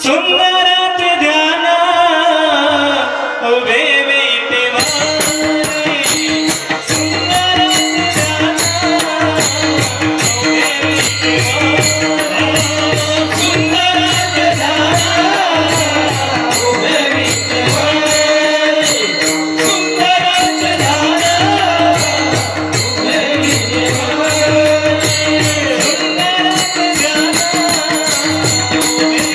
सुंदरात ध्यान उभे विटेवारे सुंदरात ध्यान उभे विटेवारे सुंदरात ध्यान उभे विटेवारे सुंदरात ध्यान उभे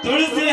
तुळसी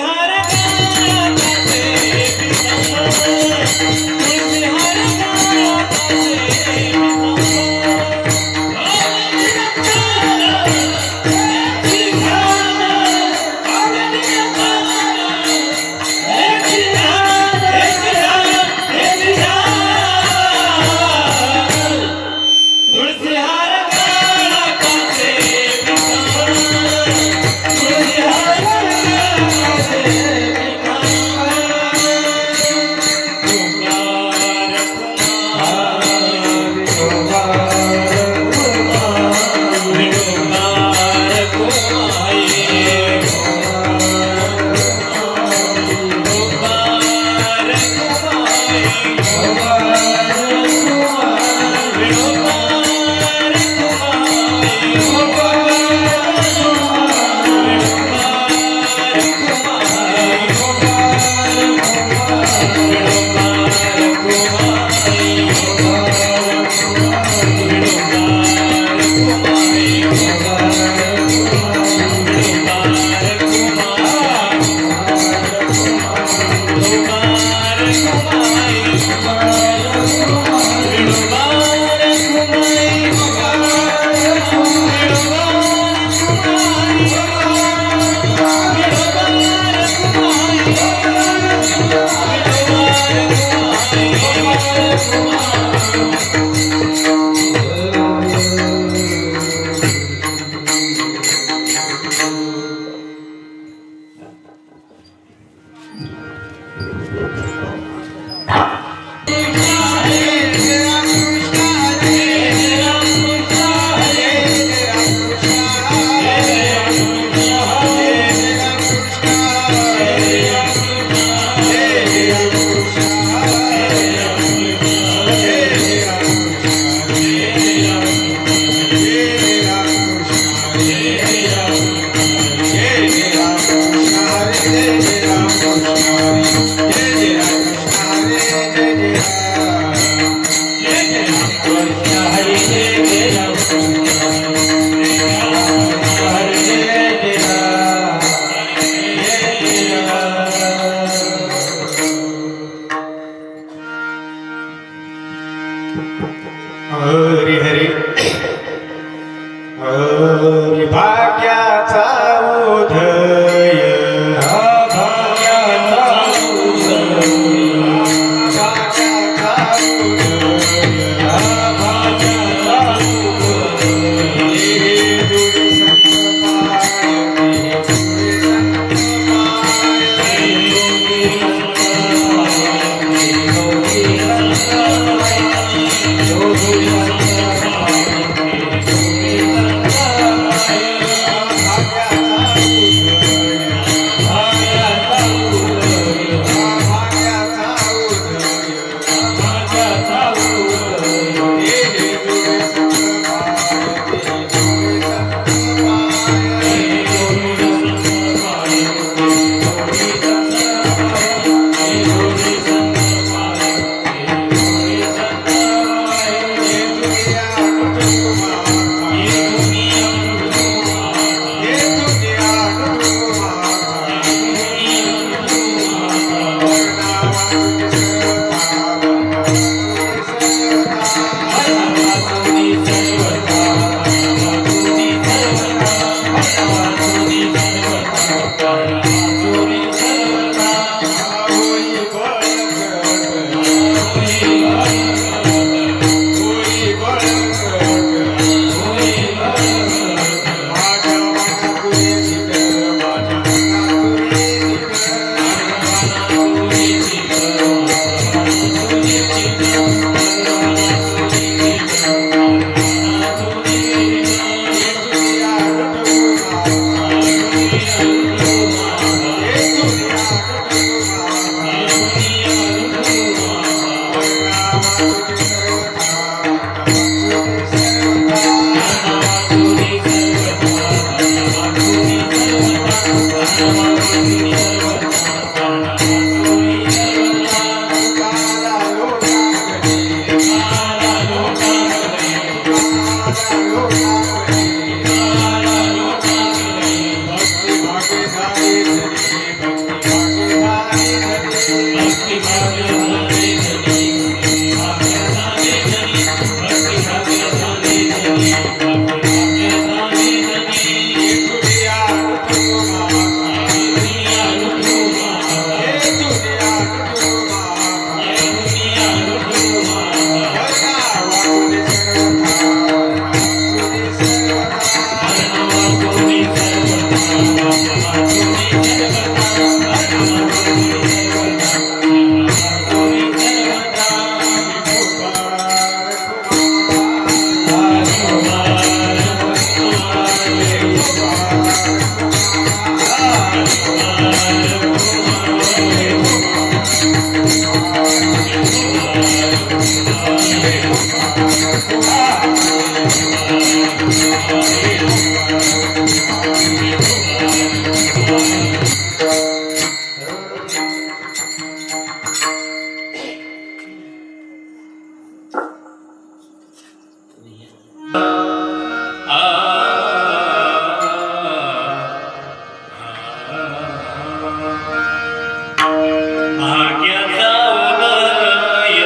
भाग्याचा उदय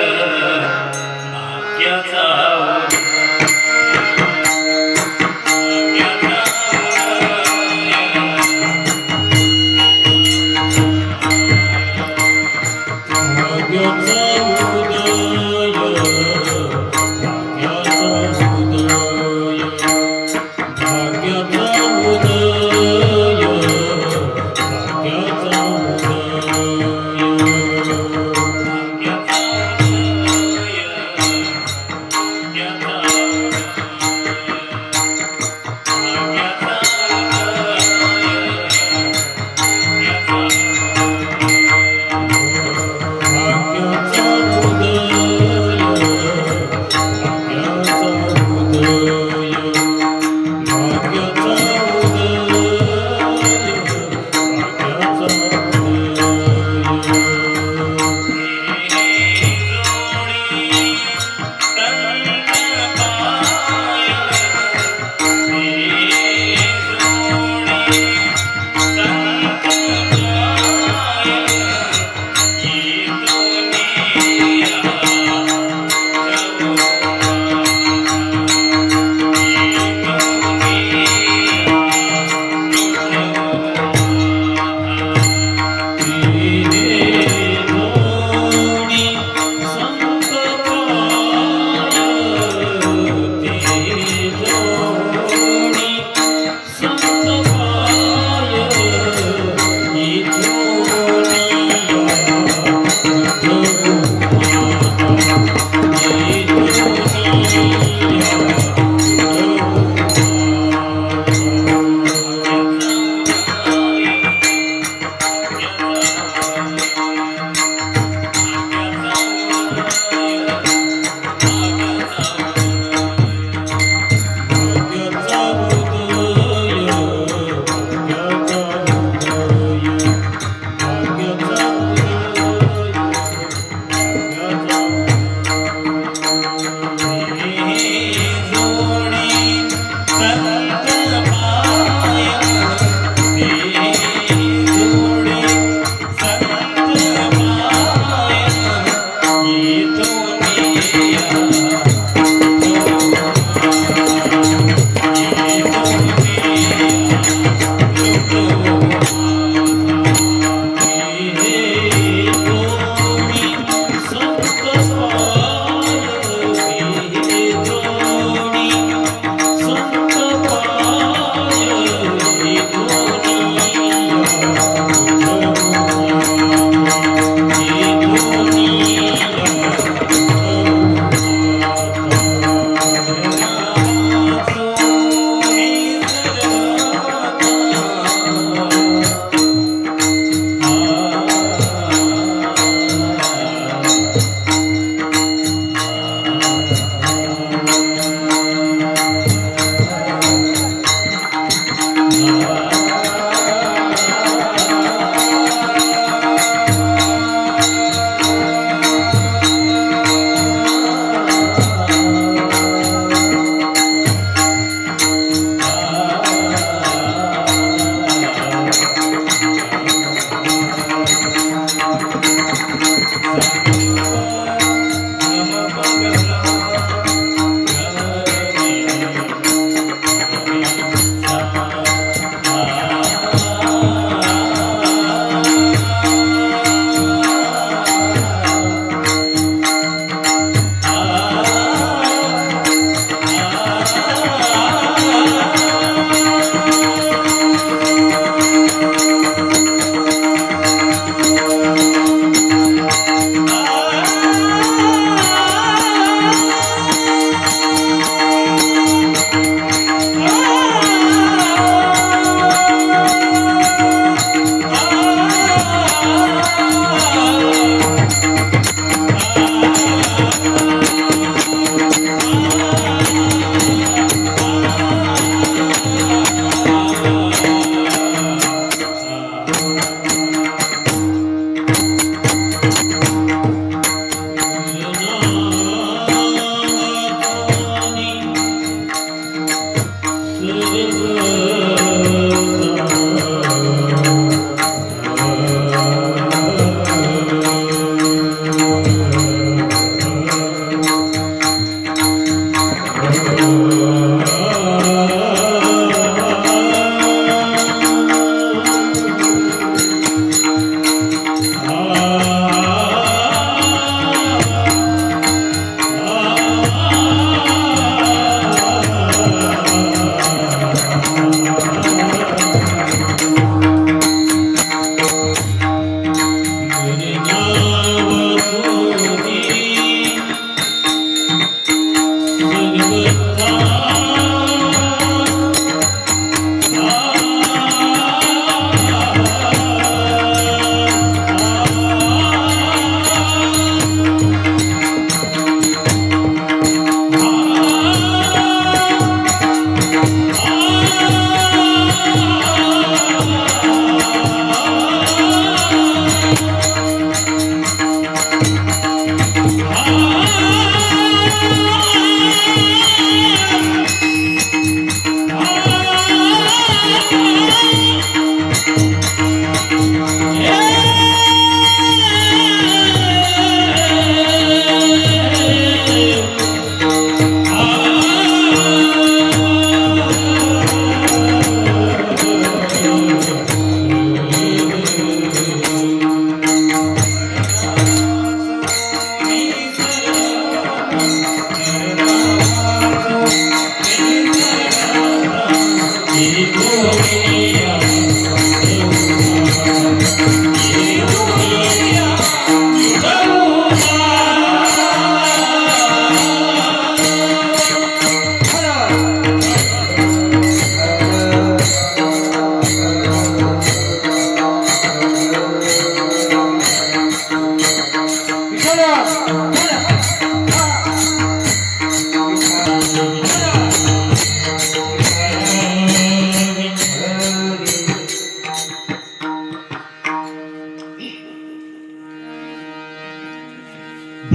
भाग्याचा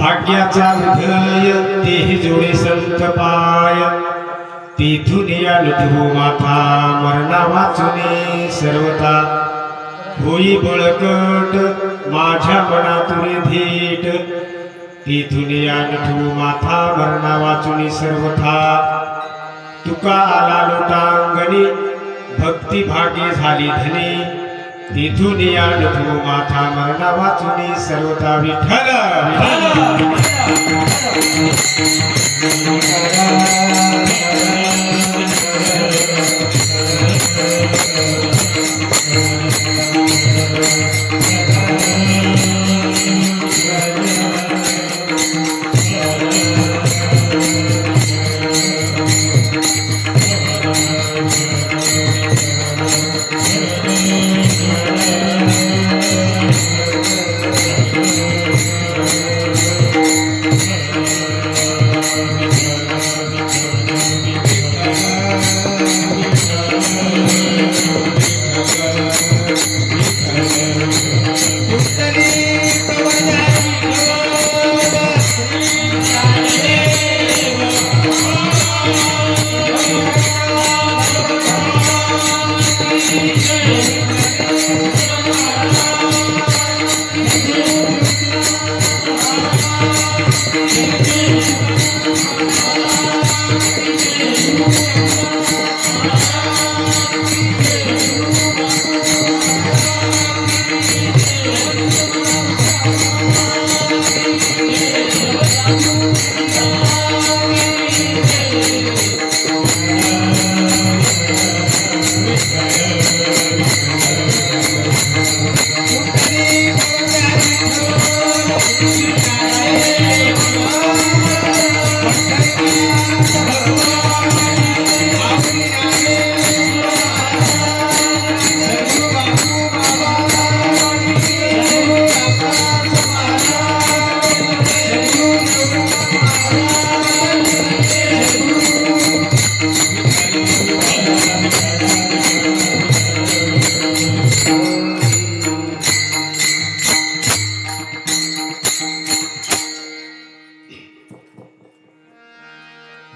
भाग्याचा उदय तेही जोडे संत पाय तेथून या लुटू माथा मरणा वाचुने सर्वता होई बळकट माझ्या मनातून धीट तेथून या लुटू माथा मरणा वाचुनी सर्वथा तुका आला लोटांगणी भक्ती भाग्य झाली धनी तेथून या लुटू माथा मरणा वाचुनी सर्वथा विठ्ठल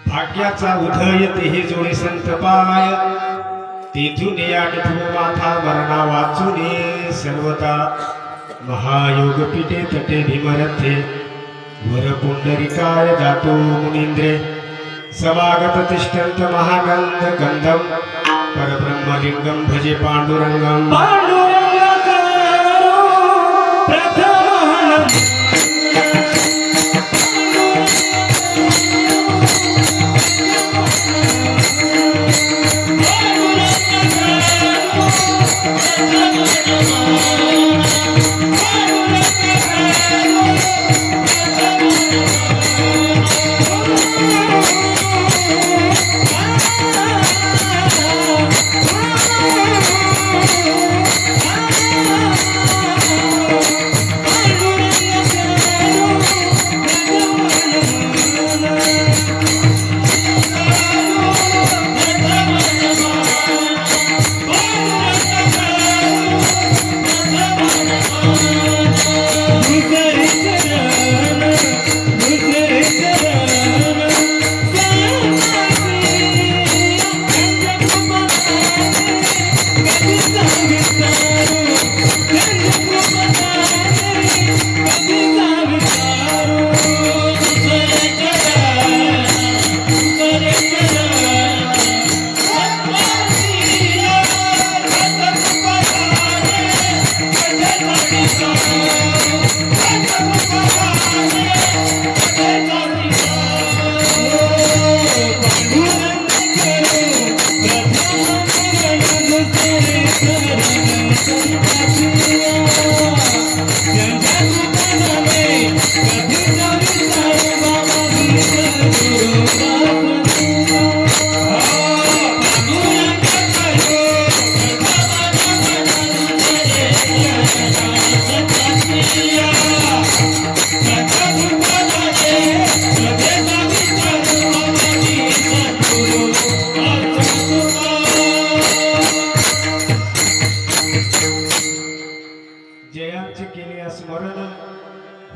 भाग्याचा उदय तेही जोडे संत पाय तेथून या माथा मरणा वाचुने सर्वता महायोग पिठे तटे भीमरथे वर पुंडरिकाय जातो मुनींद्रे समागत तिष्ठन्त महानंद गंधम परब्रह्मलिंगम भजे पांडुरंगम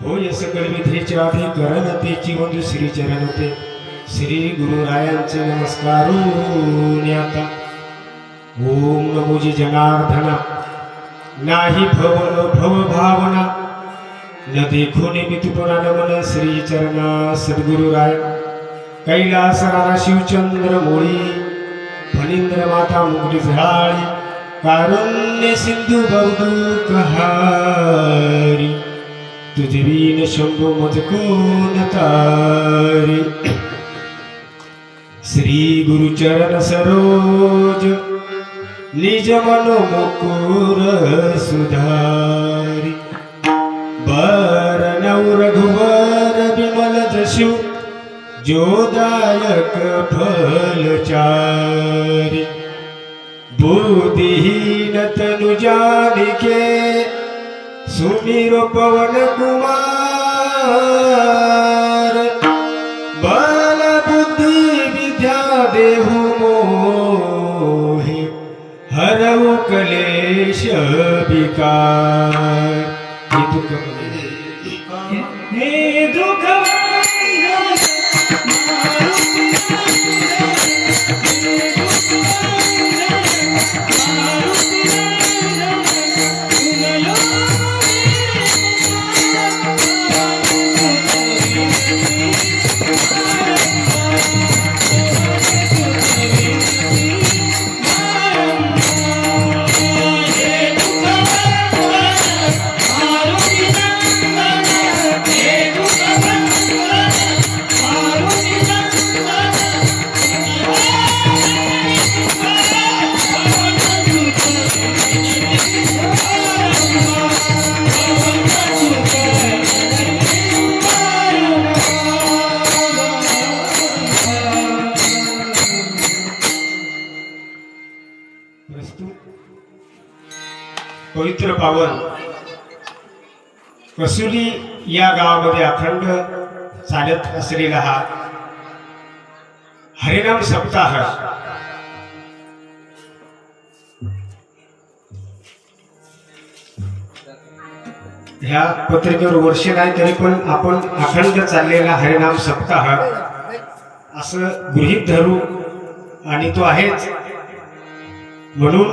होय सकल विधीच्या अधिकरण तेची वंदू श्री चरण ते श्री गुरुरायांचे नमस्कार आता ओम नमोजी जनार्दना नाही भव भावना न देखो निमित्त पुरा नमन श्री चरण सद्गुरुराय कैलास राणा शिवचंद्र मोळी फणींद्र माता मुगडी झाळी कारुण्य सिंधू बौदू कहारी तुझे वीन शंभू मज कोण तारी श्री गुरुचरण सरोज निज मनो मुकुर सुधारी बरनौ रघुवर विमल जशु जोदायक फलचारी बुद्धिहीन तनु जानिके सुमिरो पवन कुमार बल बुद्धि विद्या देहु मोहि हरऊ कलेश विकार हे दुःख पवित्र पावन कसुली या गावामध्ये अखंड चालत असलेला हा हरिनाम सप्ताह ह्या पत्रिकेवर वर्ष नाही तरी पण आपण अखंड चाललेला हरिनाम सप्ताह असं गृहीत धरू आणि तो आहेच म्हणून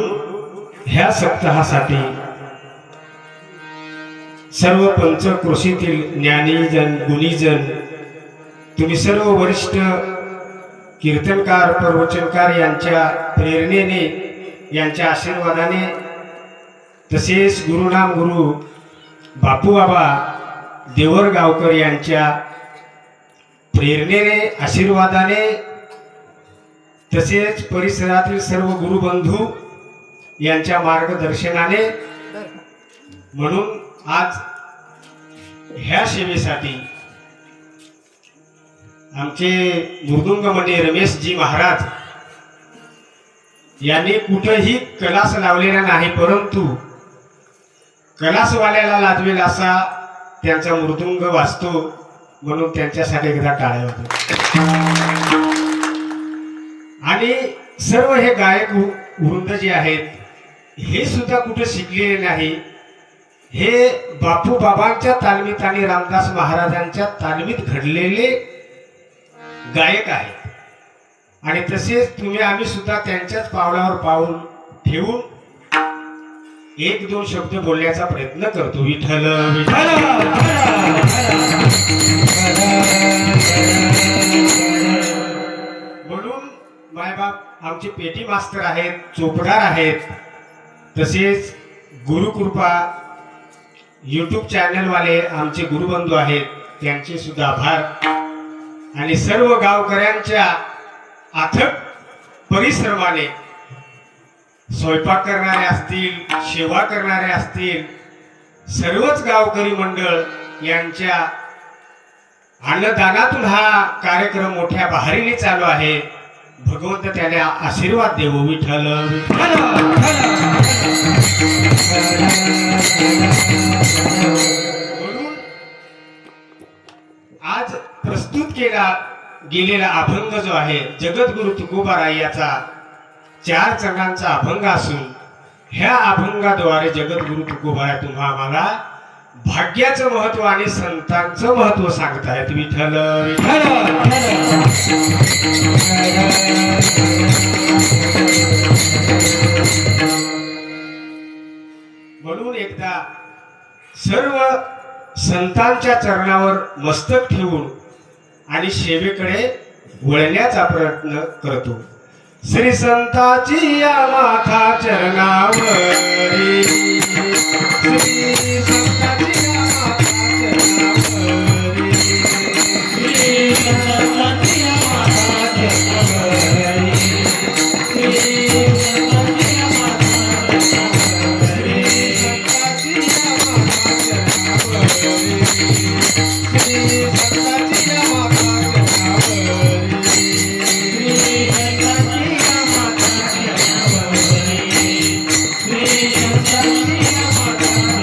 ह्या सप्ताहासाठी सर्व पंचक्रोशीतील ज्ञानीजन गुणीजन तुम्ही सर्व वरिष्ठ कीर्तनकार प्रवचनकार यांच्या प्रेरणेने यांच्या आशीर्वादाने तसेच गुरुनाम गुरु बापूबाबा देवरगावकर यांच्या प्रेरणेने आशीर्वादाने तसेच परिसरातील सर्व गुरुबंधू यांच्या मार्गदर्शनाने म्हणून आज ह्या सेवेसाठी आमचे मृदुंगमणी रमेशजी महाराज यांनी कुठेही कलास लावलेला नाही, परंतु कलासवाल्याला लाजवेल असा त्यांचा मृदुंग वाजतो म्हणून त्यांच्यासाठी एकदा टाळ्या होतो. आणि सर्व हे गायक वृंद जे आहेत हे सुद्धा कुठे शिकलेले नाही, हे बापू बाबांच्या तालमीत आणि रामदास महाराजांच्या तालमीत घडलेले गायक आहेत. आणि तसेच तुम्ही आम्ही सुद्धा त्यांच्याच पावलावर पाऊल ठेवून एक दोन शब्द बोलण्याचा प्रयत्न करतो. विठ्ठल विठ्ठल म्हणून मायबाप आमचे पेटी मास्तर आहेत, चोपडार आहेत, तसेच गुरुकृपा यूट्यूब चॅनलवाले आमचे गुरुबंधू आहेत, त्यांचे सुद्धा आभार. आणि सर्व गावकऱ्यांच्या अथक परिश्रमाने स्वयंपाक करणारे असतील, सेवा करणारे असतील, सर्वच गावकरी मंडळ यांच्या अन्नदानातून हा कार्यक्रम मोठ्या बहारीने चालू आहे. भगवंत त्याने आशीर्वाद देवो. विठ्ठल विठ्ठल. म्हणून आज प्रस्तुत केला गेलेला अभंग जो आहे जगद्गुरु तुकोबाराय याचा 4 चरणांचा अभंग असून ह्या अभंगाद्वारे जगद्गुरु तुकोबाराय तुम्हा आम्हाला भाग्याचं महत्व आणि संतांचं महत्व सांगतायत. विठ्ठल विठ्ठल. म्हणून एकदा सर्व संतांच्या चरणावर मस्तक ठेवून आणि सेवेकडे वळण्याचा प्रयत्न करतो. श्री संताची या माथा चरणावरी, श्री संताची या माथा चरणावरी, श्री संताची या माथा चरणावरी, श्री संताची या माथा चरणावरी, संताची या माथा चरणावरी, श्री संताची या माथा चरणावरी.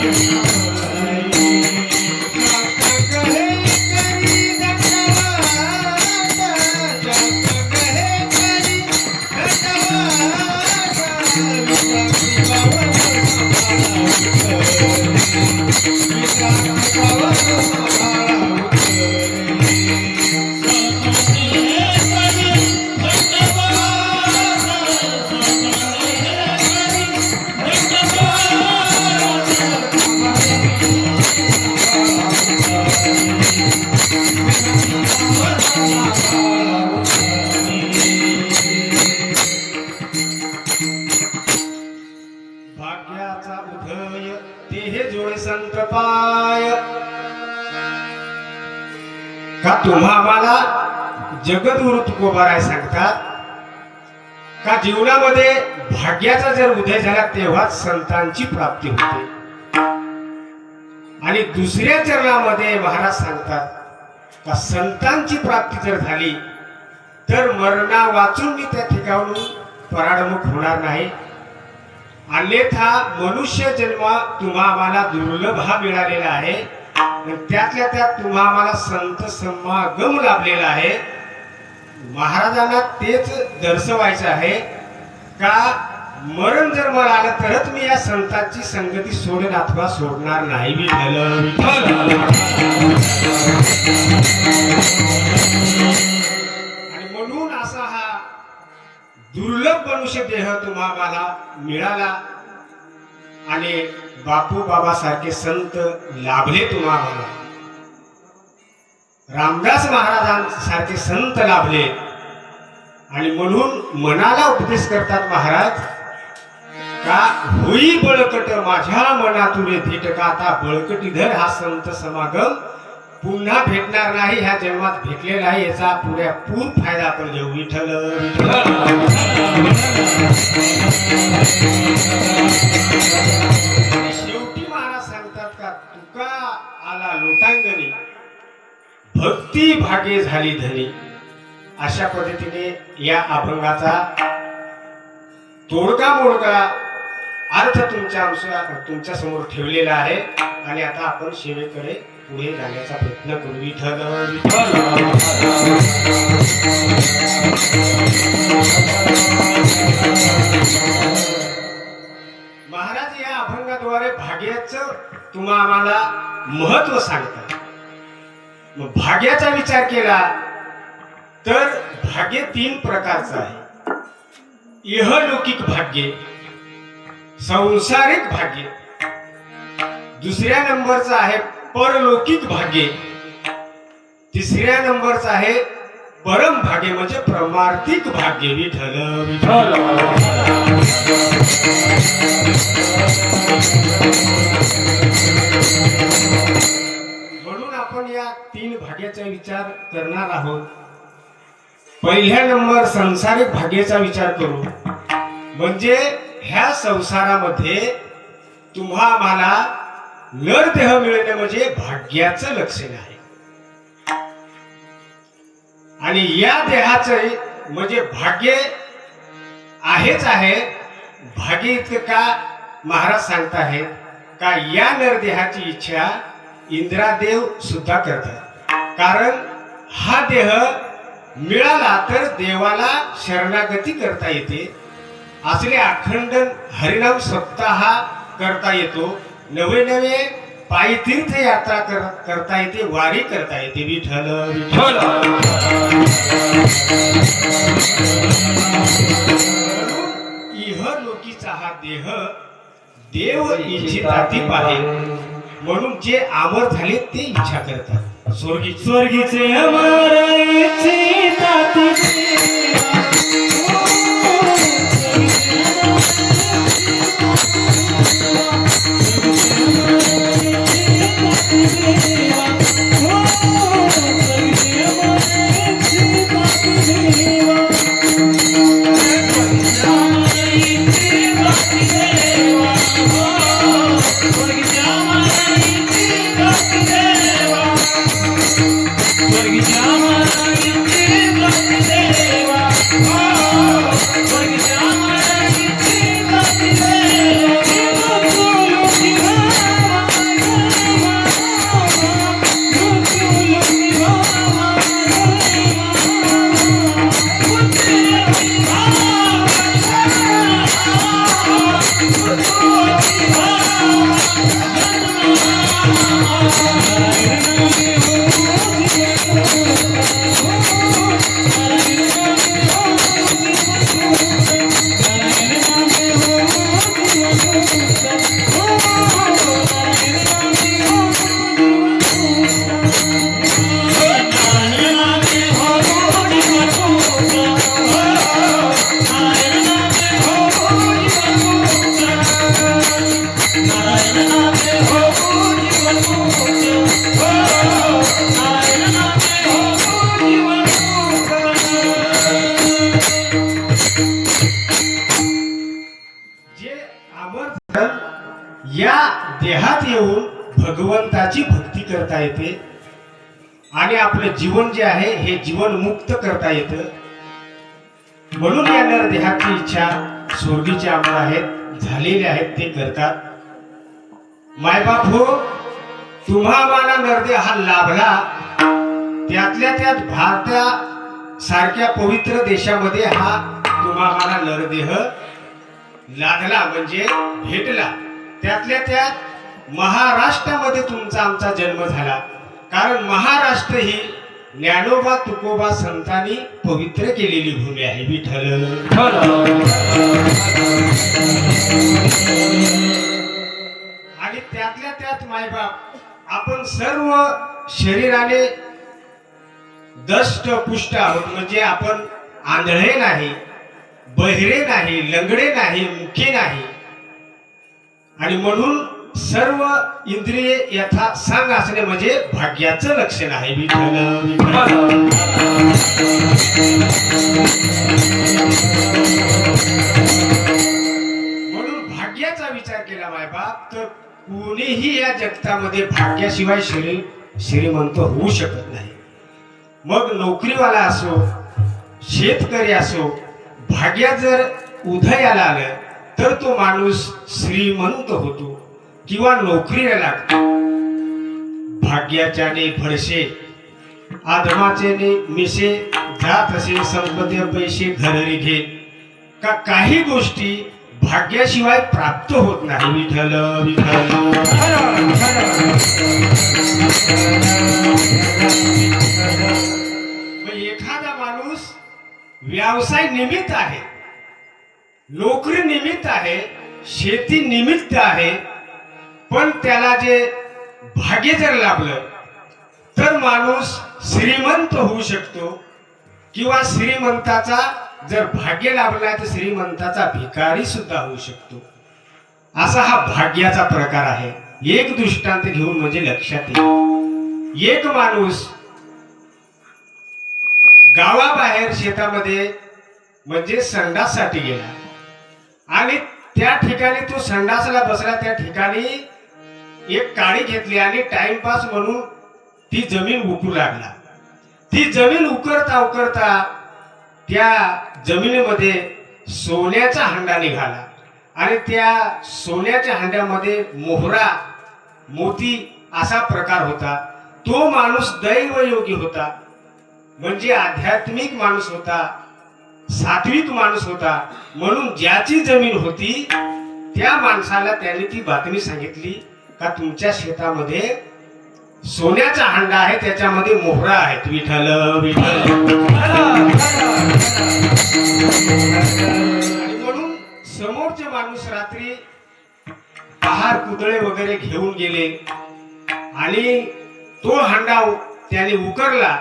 भाग्याचा उदय तेहे जोडे संत पाय. का तुम्हा आम्हाला जगद्गुरु तुकोबाराय सांगतात का जीवनामध्ये भाग्याचा जर उदय झाला तेव्हाच संतांची प्राप्ती होते. आणि दुसऱ्या चरणामध्ये महाराज सांगतात का संतांची प्राप्ती जर झाली तर मरणा वाचून मी त्या ठिकाणून पराडमुख होणार नाही. अन्यथा मनुष्य जन्म तुम्हा आम्हाला दुर्लभ हा मिळालेला आहे. त्यातल्या त्यात तुम्हा आम्हाला संत समागम लाभलेला आहे. महाराजांना तेच दर्शवायचं आहे का मरण जर मला आलं तरच मी या संतांची संगती सोडेन अथवा सोडणार नाही. विठ्ठल विठ्ठल. आणि म्हणून असा हा दुर्लभ मनुष्य देह तुम्हा मला मिळाला आणि बापू बाबासारखे संत लाभले तुम्हा मला. रामदास महाराजांसारखे संत लाभले. आणि म्हणून मनाला उपदेश करतात महाराज का होई बळकट माझ्या मनातुरे धीटका. आता बळकटी धर हा संत समागम पुन्हा भेटणार नाही. ह्या जन्मात भेटलेला आहे याचा पुरेपूर फायदा आपण घेऊ. विठ्ठल विठ्ठल. शेवटी महाराज सांगतात का तुका आला लोटांगणी भक्ती भागे झाली धनी. अशा पद्धतीने या अभंगाचा तोडगा मोडगा अर्थ तुमच्या समोर ठेवलेला आहे. आणि आता आपण सेवेकडे पुढे जाण्याचा प्रयत्न करू. विठ्ठल विठ्ठल. महाराज या अभंगाद्वारे भाग्याचं तुम्हा आम्हाला महत्व सांगतात. मग भाग्याचा विचार केला तर भाग्य 3 प्रकारचं आहे. इहलौकिक भाग्य, सांसारिक भाग्य, दुसऱ्या नंबरचं आहे परलौकिक भाग्य, तिसऱ्या नंबरचं आहे परम भाग्य म्हणजे परमार्थिक भाग्य. विठ्ठल विठ्ठल. म्हणून आपण या 3 भाग्याचा विचार करणार आहोत. पहिल्या नंबर संसारिक भाग्याचा विचार करू. म्हणजे ह्या संसारामध्ये तुम्हा आम्हाला नरदेह मिळणे म्हणजे भाग्याचं लक्षण आहे. आणि या देहाचं म्हणजे भाग्य आहेच आहे. भाग्य इतकं का महाराज सांगत आहेत का या नरदेहाची इच्छा इंद्रादेव सुद्धा करतात. कारण हा देह मिळाला तर देवाला शरणागती करता येते. असले अखंड हरिनाम सप्ताह करता येतो. नवे नवे पायी तीर्थयात्रा करता येते, वारी करता येते. विठ्ठल विठ्ठल. इह लोकीचा हा देह देव इच्छिताती पाहे, म्हणून जे अमर झाले ते इच्छा करतात. स्वर्गीचे अमर इच्छिताती या देहात येऊन भगवंताची भक्ती करता येते आणि आपलं जीवन जे आहे हे जीवन मुक्त करता येतं. म्हणून या नरदेहाची इच्छा स्वर्गीचे अमर आहेत, झालेले आहेत ते करतात. मायबाप हो, तुम्हा आम्हाला नरदेह हा लाभला, त्यातल्या त्यात भारता सारख्या पवित्र देशामध्ये हा तुम्हा आम्हाला नरदेह लागला म्हणजे भेटला. त्यातल्या त्यात महाराष्ट्रामध्ये तुमचा आमचा जन्म झाला, कारण महाराष्ट्र ही ज्ञानोबा तुकोबा संतांनी पवित्र केलेली भूमी आहे. विठ्ठल. आणि त्यातल्या त्यात मायबाप आपण सर्व शरीराने दष्ट पुष्ट आहोत, म्हणजे आपण आंधळे नाही, बहिरे नाही, लंगडे नाही, मुके नाही, आणि म्हणून सर्व इंद्रिये यथा सांग असणे म्हणजे भाग्याचं लक्षण आहे. विठ्ठल विठ्ठल. म्हणून भाग्याचा विचार केला मायबाप तर कोणीही या जगतामध्ये भाग्याशिवाय श्रीमंत होऊ शकत नाही. मग नोकरीवाला असो, शेतकरी असो, भाग्य जर उदयाला आलं तर तो माणूस श्रीमंत होतो किंवा नोकरीला लागतो. भाग्याच्याने फडशे आदमाचे मिशे जात असे संपदे पैसे घरी घे का काही गोष्टी भाग्याशिवाय प्राप्त होत नाही. विठ्ठल विठ्ठल. एखादा माणूस व्यवसाय निमित्त आहे, नोकरी निमित्त आहे, शेती निमित्त आहे, पण त्याला जे भाग्य जर लाभलं तर माणूस श्रीमंत होऊ शकतो, किंवा श्रीमंताचा जर भाग्य लाभला तर श्रीमंताचा भिकारी सुद्धा होऊ शकतो. असा हा भाग्याचा प्रकार आहे. एक दृष्टांत घेऊन म्हणजे लक्षात येईल. एक माणूस गावाबाहेर शेतामध्ये म्हणजे संडाससाठी गेला आणि त्या ठिकाणी तो संडासला बसला. त्या ठिकाणी एक काडी घेतली आणि टाइमपास म्हणून ती जमीन उकरू लागला. ती जमीन उकरता उकरता त्या जमिनीमध्ये सोन्याचा हांडा निघाला आणि त्या सोन्याच्या हांड्यामध्ये मोहरा मोती असा प्रकार होता. तो माणूस दैवयोगी होता, म्हणजे आध्यात्मिक माणूस होता, सात्विक माणूस होता. म्हणून ज्याची जमीन होती त्या माणसाला त्याने ती बातमी सांगितली का तुमच्या शेतामध्ये सोन्याचा हांडा आहे, त्याच्यामध्ये मोहरा आहेत. विठ्ठल विठ्ठल. आणि म्हणून समोरचे माणूस रात्री पहार कुदळे वगैरे घेऊन गेले आणि तो हांडा त्याने उकरला.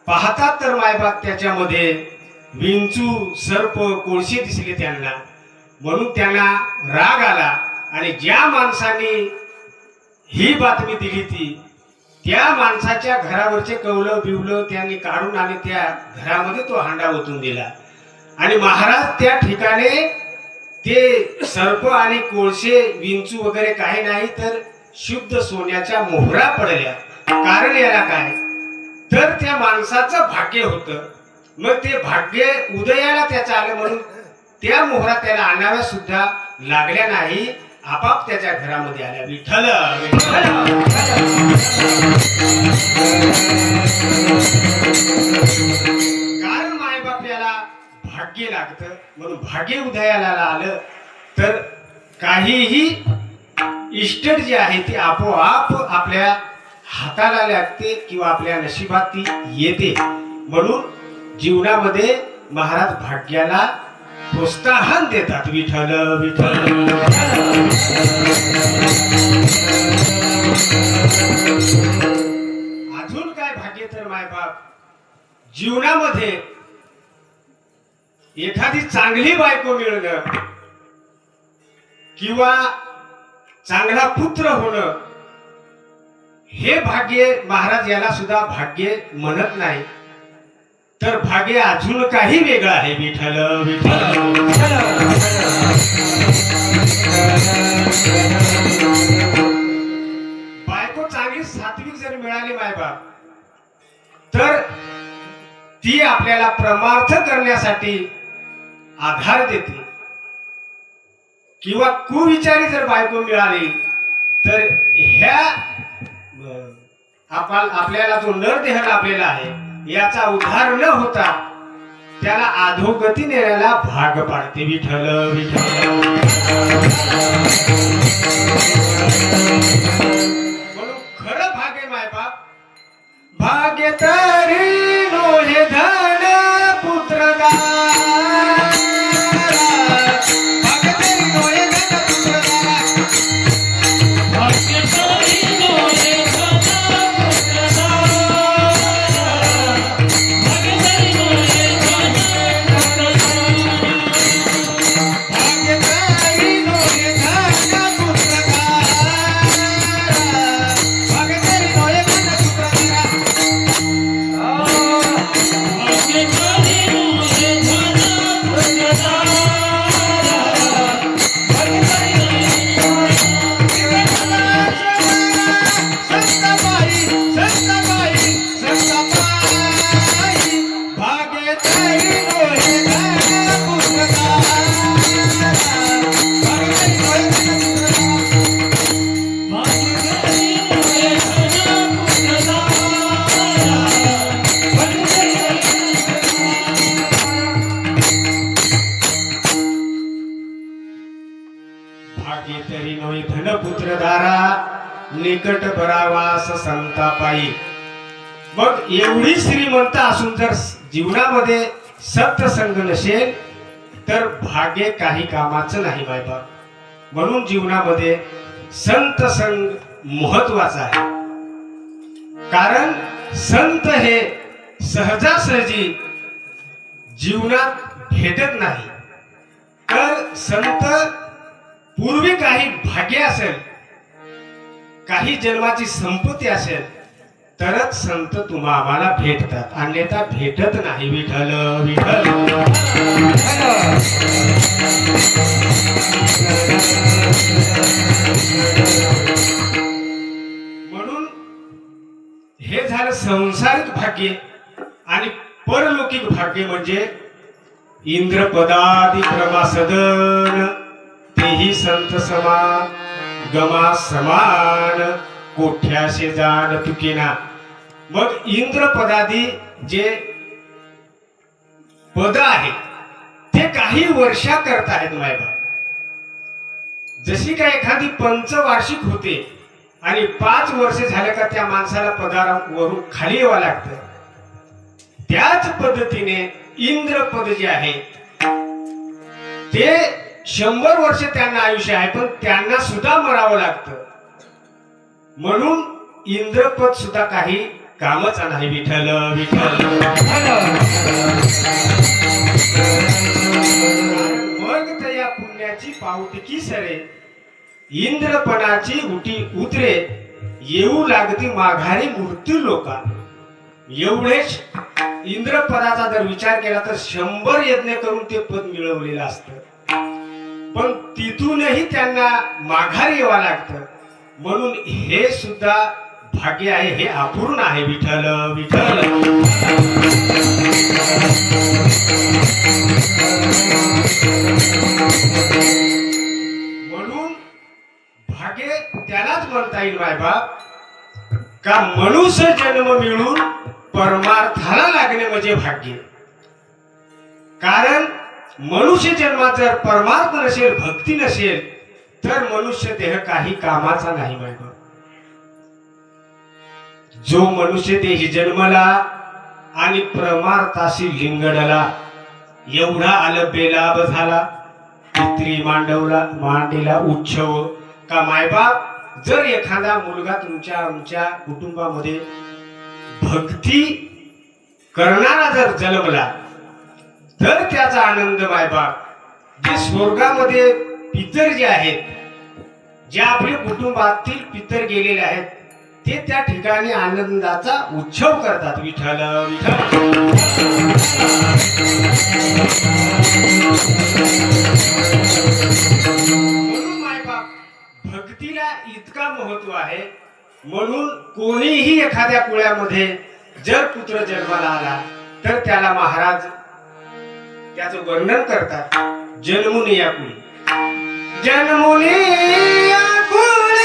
पाहतात तर मायबाप त्याच्यामध्ये विंचू, सर्प, कोळसे दिसले त्यांना. म्हणून त्यांना राग आला आणि ज्या माणसाने ही बातमी दिली ती त्या माणसाच्या घरावरचे कौलं बिवलं त्यांनी काढून आणि त्या घरामध्ये तो हांडा ओतून दिला. आणि महाराज त्या ठिकाणी ते सर्प आणि कोळसे, विंचू वगैरे काही नाही तर शुद्ध सोन्याच्या मोहरा पडल्या. कारण याला काय तर त्या माणसाचं भाग्य होतं. मग ते भाग्य उदयाला त्याचं आलं म्हणून त्या मोहरा त्याला आणाव्या सुद्धा लागल्या नाही, आपाप त्याच्या घरामध्ये आल्या. विठ्ठल कारण मायबाप याला भाग्य लागतं म्हणून भाग्य उदयाला आलं तर काहीही इष्ट जी आहे ती आपोआप आपल्या हाताला लागते किंवा आपल्या नशिबात ती येते. म्हणून जीवनामध्ये महाराज भाग्याला प्रोत्साहन देतात. विठ्ठल विठ्ठल. अजून काय भाग्य तर मायबाप जीवनामध्ये एखादी चांगली बायको मिळणं किंवा चांगला पुत्र होणं हे भाग्य महाराज याला सुद्धा भाग्य म्हणत नाही तर भाग्य अजून काही वेगळं आहे. विठ्ठल विठ्ठल. बायको चांगली सात्विक जर मिळाली मायबाप तर ती आपल्याला परमार्थ करण्यासाठी आधार देते. किंवा कुविचारी जर बायको मिळाली तर ह्या आपल्याला जो नरदेह लाभलेला आहे याचा उद्धार न होता त्याला अधोगती नेण्याला भाग पाडते. विठ्ठल विठ्ठल. म्हणून खरं भाग्य मायबाप भाग्य तरी नोहे धन पुत्रदार. भाग्य तरी नोहे धन पुत्रदार. भाग्य तरी नोहे धन पुत्रदार. भाग्य तरी नोहे धन पुत्रदार. भाग्य तरी नोहे धन पुत्रदार. भाग्य तरी नोहे धन पुत्रदार. भाग्य तरी नोहे धन पुत्रदार. भाग्य तरी नोहे संताबाई संताबाई संताबाई भाग्य तरी नोहे धन पुत्रदार. भाग्य तरी नोहे धन पुत्रदार. भाग्य तरी नोहे धन पुत्रदार. भाग्य तरी भाग्य तरी नोहे धन पुत्रधारा निकट बरावास संतापायी. मग एवढी श्रीमंत असून जर जीवनामध्ये सत्संग नसेल तर भाग्य काही कामाचं नाही बायबा. म्हणून जीवनामध्ये संत संग महत्वाचा आहे. कारण संत हे सहजासहजी जीवनात भेटत नाही. तर संत पूर्वी काही भाग्य असेल, काही जन्माची संपत्ती असेल तरच संत तुम्हा आम्हाला भेटतात, अन्यथा भेटत नाही. विठ्ठल विठ्ठल. म्हणून हे झालं संसारिक भाग्य. आणि परलौकिक भाग्य म्हणजे इंद्रपदादी प्रमासदन तेही संत समान गमा समान कोठ्याशे जाण तुकेना. मग इंद्रपदादी जे पद आहेत ते काही वर्षा करता आहेत मायबा. जशी काय एखादी पंचवार्षिक होते आणि 5 वर्ष झाले का त्या माणसाला पदावरून खाली यावं लागतं. त्याच पद्धतीने इंद्रपद जे आहे ते 100 वर्ष त्यांना आयुष्य आहे, पण त्यांना सुद्धा मरावं लागतं. म्हणून इंद्रपद सुद्धा काही कामच नाही. विठ्ठल विठ्ठल. मग त्या पुण्याची पावटिकी सरे, इंद्रपणाची उटी उतरे, येऊ लागती माघारी मृत्यू लोका. एवढेच इंद्रपदाचा जर विचार केला तर 100 यज्ञ करून ते पद मिळवलेलं असतं, पण तिथूनही त्यांना माघारी यावं लागतं. म्हणून हे सुद्धा भाग्य आहे, हे अपूर्ण आहे. विठ्ठल विठ्ठल. म्हणून भाग्य त्यालाच म्हणता येईल मायबाप का मनुष्य जन्म मिळून परमार्थाला लागणे म्हणजे भाग्य. कारण मनुष्य जन्मात जर परमार्थ नसेल, भक्ती नसेल, तर मनुष्य देह काही कामाचा नाही. मायबाप जो मनुष्य देही जन्मला आणि परमार्थाशी लिंगडला, एवढा आलं बेलाभ झाला. पित्री मांडीला उत्सव का मायबाप. जर एखादा मुलगा तुमच्या कुटुंबामध्ये भक्ती करणारा जर जन्मला तर त्याचा आनंद मायबाप. जे स्वर्गामध्ये पितर जे आहेत, जे आपल्या कुटुंबातील पितर गेलेले आहेत, ते त्या ठिकाणी आनंदाचा उत्सव करतात. विठ्ठल विठ्ठल. म्हणून मायबाप भक्तीला इतका महत्व आहे. म्हणून कोणीही एखाद्या कुळामध्ये जर पुत्र जन्माला आला तर त्याला महाराज त्याचं वर्णन करतात. जन्मुन या कुळी, जन्मुन या कुळी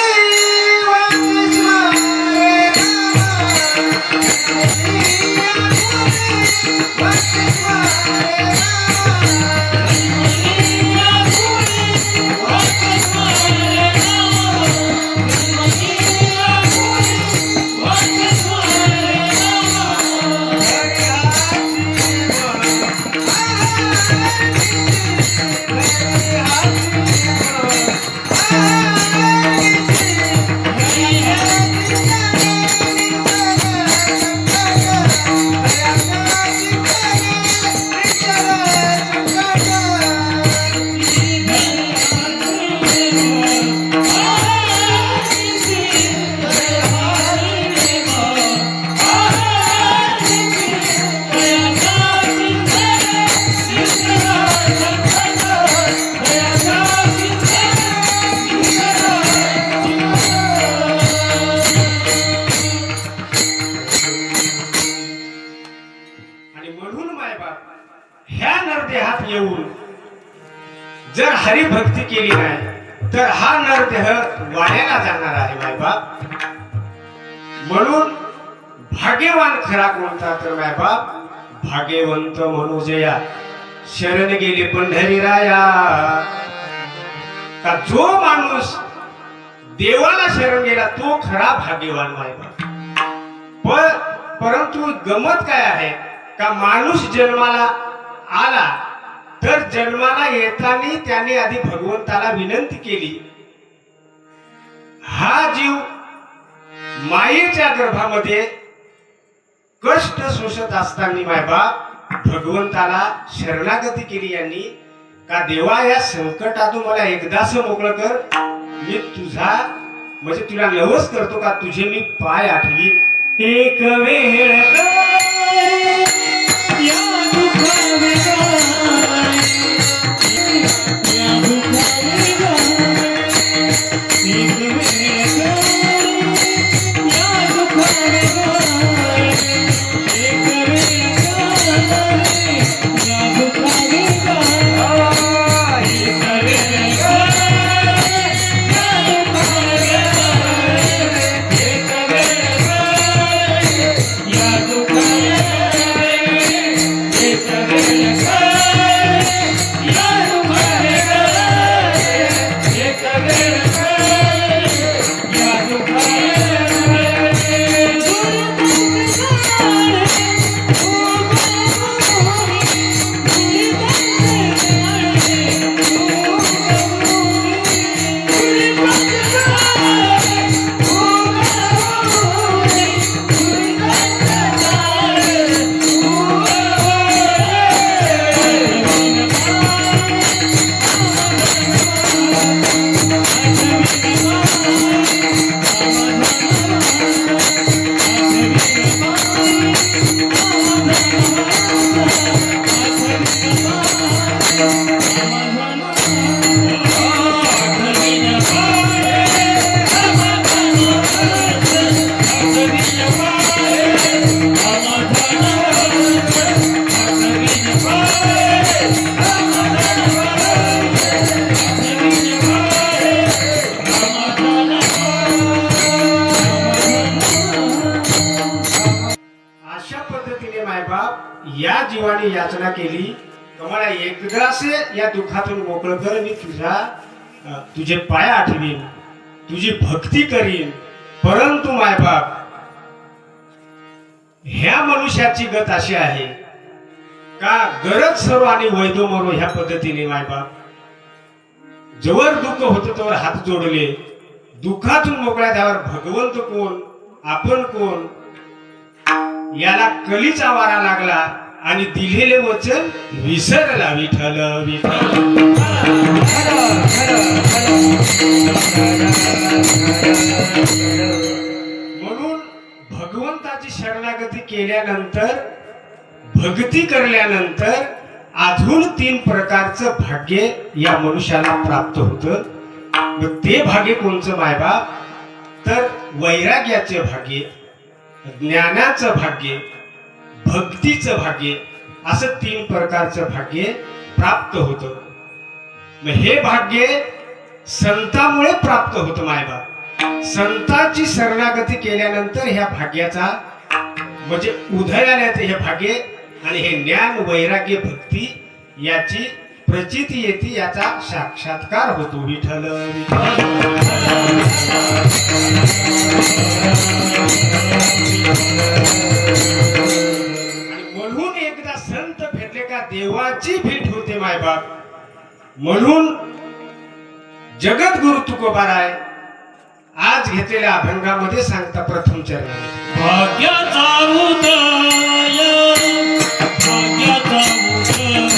जर हरिभक्ती केली नाही तर हा नरदेह वाण्याला जाणार आहे मायबाप. म्हणून भाग्यवान खरा कोणता तर मायबाप, भाग्यवंत मनुजया शरण गेले पंढरीराया. का जो माणूस देवाला शरण गेला तो खरा भाग्यवान मायबाप. परंतु गमत काय आहे का माणूस जन्माला आला तर जन्माला येताना त्याने आधी भगवंताला विनंती केली. हा जीव मायेच्या गर्भामध्ये कष्ट सोसत असताना मायबाप भगवंताला शरणागती केली यांनी का देवा या संकटातून मला एकदाच मोकळं कर. मी तुझा म्हणजे तुला नवस करतो का तुझे मी पाय आठवी. एक वेळ Yeah. या जीवाने याचना केली की मला एकदासे या दुःखातून मोकळं कर, मी तुझे पाय आठवीन, तुझी भक्ती करीन. परंतु मायबाप, ह्या मनुष्याची गत अशी आहे का गरज सर्व आणि वैदो मरो ह्या पद्धतीने मायबाप जवळ दुःख होतं तोवर हात जोडले, दुःखातून मोकळ्या त्यावर भगवंत कोण, आपण कोण, याला कलीचा वारा लागला आणि दिलेले वचन विसरला. विठ्ठल विठ्ठल. म्हणून भगवंताची शरणागती केल्यानंतर, भक्ती करल्यानंतर अजून 3 प्रकारचं भाग्य या मनुष्याला प्राप्त होतं. मग ते भाग्य कोणचं मायबाप, तर वैराग्याचे भाग्य, ज्ञानाचं भाग्य, भक्तीचं भाग्य, असं 3 प्रकारचं भाग्य प्राप्त होतं. मग हे भाग्य संतामुळे प्राप्त होतं मायबाप. संताची शरणागती केल्यानंतर ह्या भाग्याचा म्हणजे उदयाला येते हे भाग्य, आणि हे ज्ञान, वैराग्य, भक्ती याची प्रचिती येते, याचा साक्षात्कार होतो. विठ्ठल विठ्ठल. आणि म्हणून एकदा संत भेटले का देवाची भेट होते मायबाप. म्हणून जगद्गुरु तुकोबाराय आज घेतलेल्या अभंगामध्ये सांगता प्रथम चरणामध्ये, भाग्याचा उदय, भाग्याचा उदय,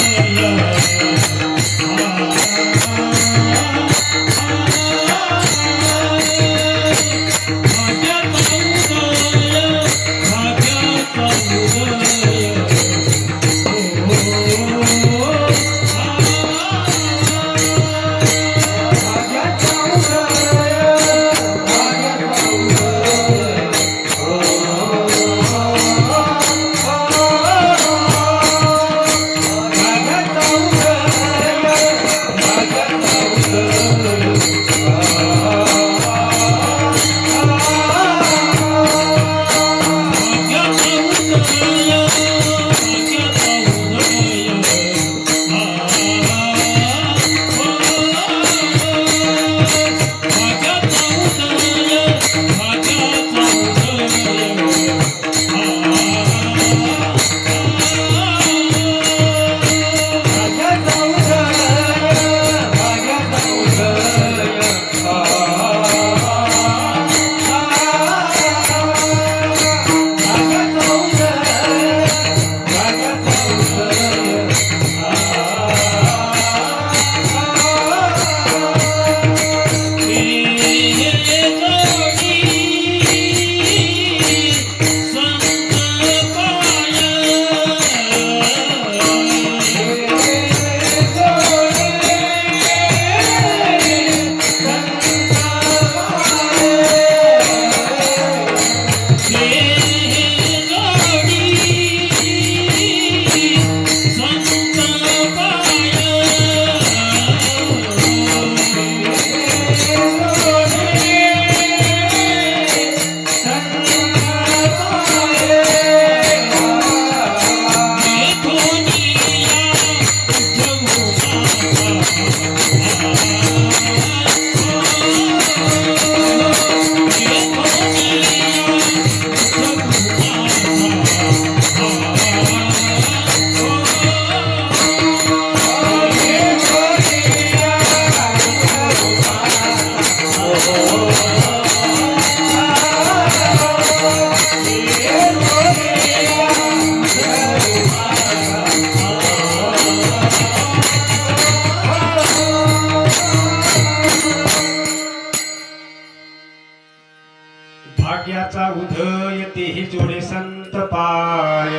भाग्याचा उदय तेही जोडे संत पाय.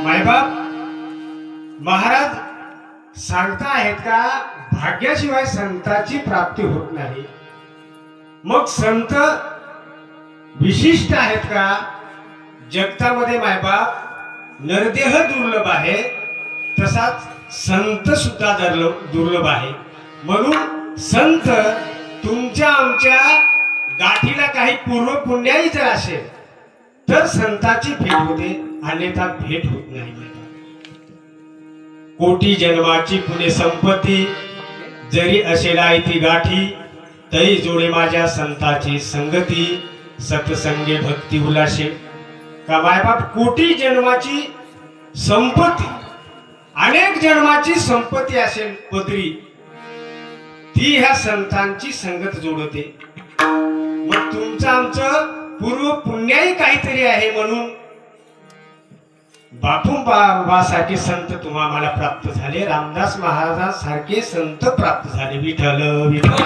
मायबाप महाराज सांगता आहेत का भाग्याशिवाय संताची प्राप्ती होत नाही. मग संत विशिष्ट आहेत का? जगतामध्ये मायबाप नरदेह दुर्लभ आहे, तसाच संत सुद्धा दुर्लभ आहे. म्हणून संत तुमच्या आमच्या गाठीला काही पूर्व पुण्याई जर असेल तर संताची भेट होते, अन्यथा भेट होत नाही. कोटी जन्माची पुणे संपत्ती, जरी असेल ती गाठी, तरी जोडे माझ्या संताची संगती, सतसंगे भक्ती उल्हासे. का मायबाप कोटी जन्माची संपत्ती, अनेक जन्माची संपत्ती असेल पदरी, ती ह्या संतांची संगत जोडते. मग तुमचं आमचं पूर्व पुण्याही काहीतरी आहे, म्हणून बापूंबासारखे संत तुम्हा मला प्राप्त झाले, रामदास महाराजांसारखे संत प्राप्त झाले. विठ्ठल विठ्ठल.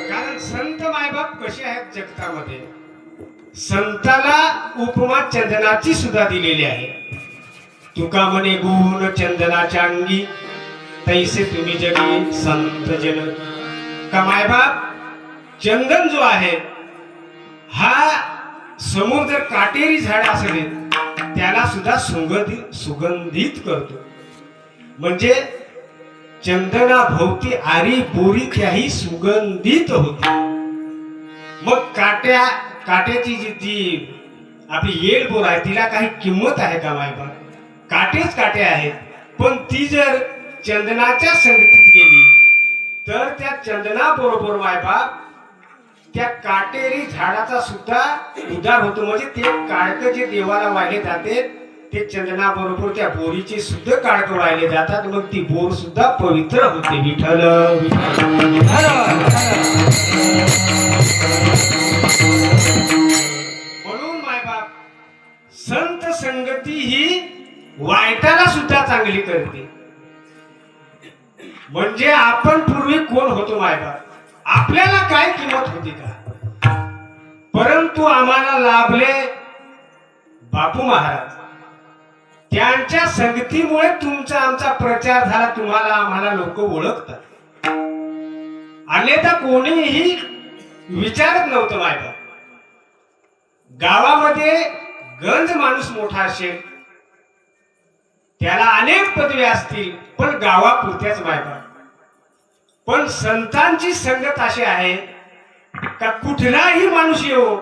कारण संत मायबाप कसे आहेत जगतामध्ये, संताला उपमा चंदनाची सुद्धा दिलेली आहे. तुका म्हणे गुण चंदनाच्या अंगी, तैसे तुम्ही जगी संत जन. का मायबाप चंदन जो आहे हा समोर जर काटेरी झाड असेल त्याला सुद्धा सुगंधित करतो. म्हणजे चंदना भोवती आरी बोरी त्याही सुगंधित होते. मग काट्याची जी आपली येल बोर आहे तिला काही किंमत आहे का मायबाप? काटेच काटे आहेत, पण ती जर चंदनाच्या संगतीत गेली तर त्या चंदना बरोबर मायबाप त्या काटेरी झाडाचा सुद्धा उद्धार होतो. म्हणजे ते काळक जे देवाला वाहिले जाते ते चंदना बरोबर त्या बोरीचे सुद्धा काळक वाहिले जातात, मग ती बोर सुद्धा पवित्र होते. विठ्ठल म्हणून मायबाप संत संगती ही वाईटाला सुद्धा चांगली करते. म्हणजे आपण पूर्वी कोण होतो मायबाप, आपल्याला काय किंमत होती का? परंतु आम्हाला लाभले बापू महाराज, त्यांच्या संगतीमुळे तुमचा आमचा प्रचार झाला, तुम्हाला आम्हाला लोक ओळखतात. अन्यथा कोणीही विचारत नव्हतं मायबाप. गावामध्ये गंज माणूस मोठा असेल त्याला अनेक पदवी असतील, पण गावापुरत्याच मायबाप. पण संतांची संगत अशी आहे का कुठलाही माणूस येऊ,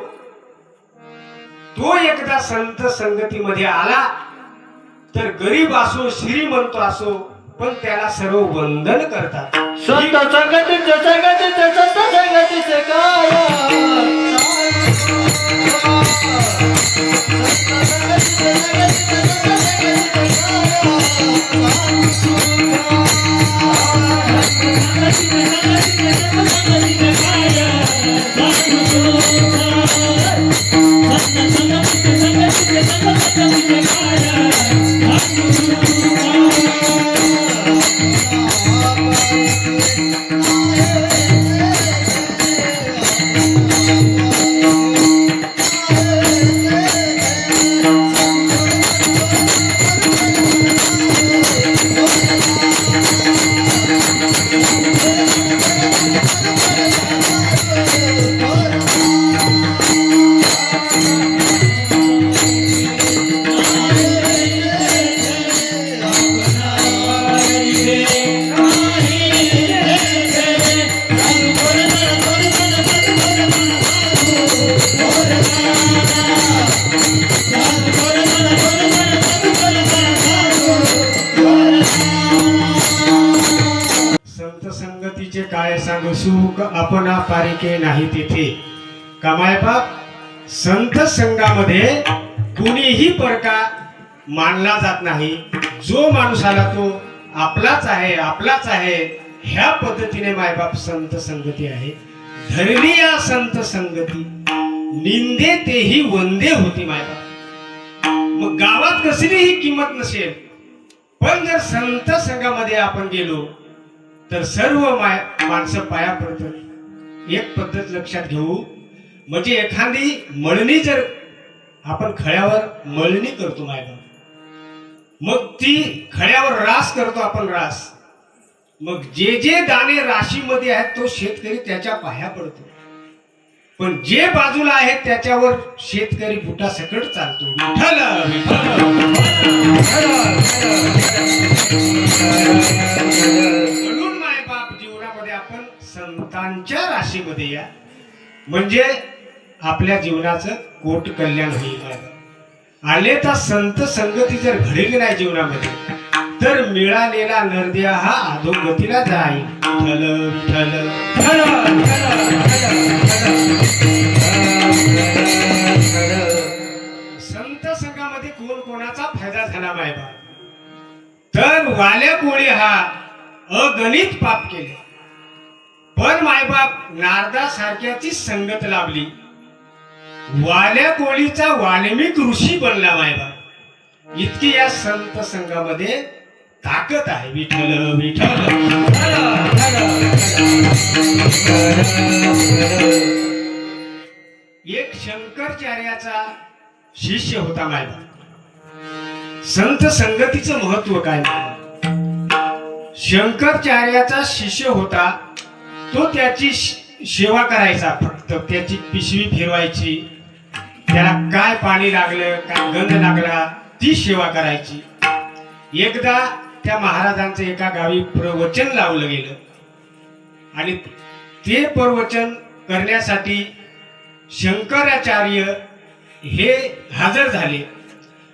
तो एकदा संत संगतीमध्ये आला तर गरीब असो श्रीमंत असो पण त्याला सर्व वंदन करतात. संत संगतीचे संत संगतीचे काय काय सांगू सुख आपणा पारिके नाही तेथे. कमाय बाप संत संघामध्ये कुणीही परका मानला जात नाही. जो माणूस आला तो आपलाच आहे ह्या पद्धतीने मायबाप संत संगती आहे. धरली या संत संगती निंदे तेही वंदे होती मायबाप. मग गावात कसलीही किंमत नसेल, पण जर संत संघामध्ये आपण गेलो तर सर्व माणसं पाया पडतात. एक पद्धत लक्षात घेऊ, म्हणजे एखादी मळणी जर आपण खळ्यावर मळणी करतो मायबाप, मग ती खळ्यावर रास करतो आपण रास, मग जे जे दाणे राशीमध्ये आहेत तो शेतकरी त्याच्या पाया पडतो, पण जे बाजूला आहेत त्याच्यावर शेतकरी बुटा सकट चालतो. म्हणून मायबाप जीवनामध्ये आपण संतांच्या राशीमध्ये या, म्हणजे आपल्या जीवनाचं कोट कल्याण होईल. आले तर संत संगती जर घडली नाही जीवनामध्ये तर मिळालेला नरदेह हा अधोगतीला जाईल. विठ्ठल विठ्ठल. संत संघामध्ये कोण कोणाचा फायदा झाला मायबा, तर वाल्या कोळी हा अगणित पाप केले, पण मायबाप नारदा सारख्याची संगत लाभली. वाल्या कोळीचा वाल्मिक ऋषी बनला मायबाप. इतकी या संत संघामध्ये ताकद आहे. विठ्ठल विठ्ठल. एक शंकराचार्याचा शिष्य होता मायबाप. संत संगतीचं महत्व काय? शंकराचार्याचा शिष्य होता तो त्याची सेवा करायचा, फक्त त्याची पिशवी फिरवायची, त्याला काय पाणी लागलं काय गंध लागला ती सेवा करायची. एकदा त्या महाराजांचं एका गावी प्रवचन लावलं गेलं आणि ते प्रवचन करण्यासाठी शंकराचार्य हे हजर झाले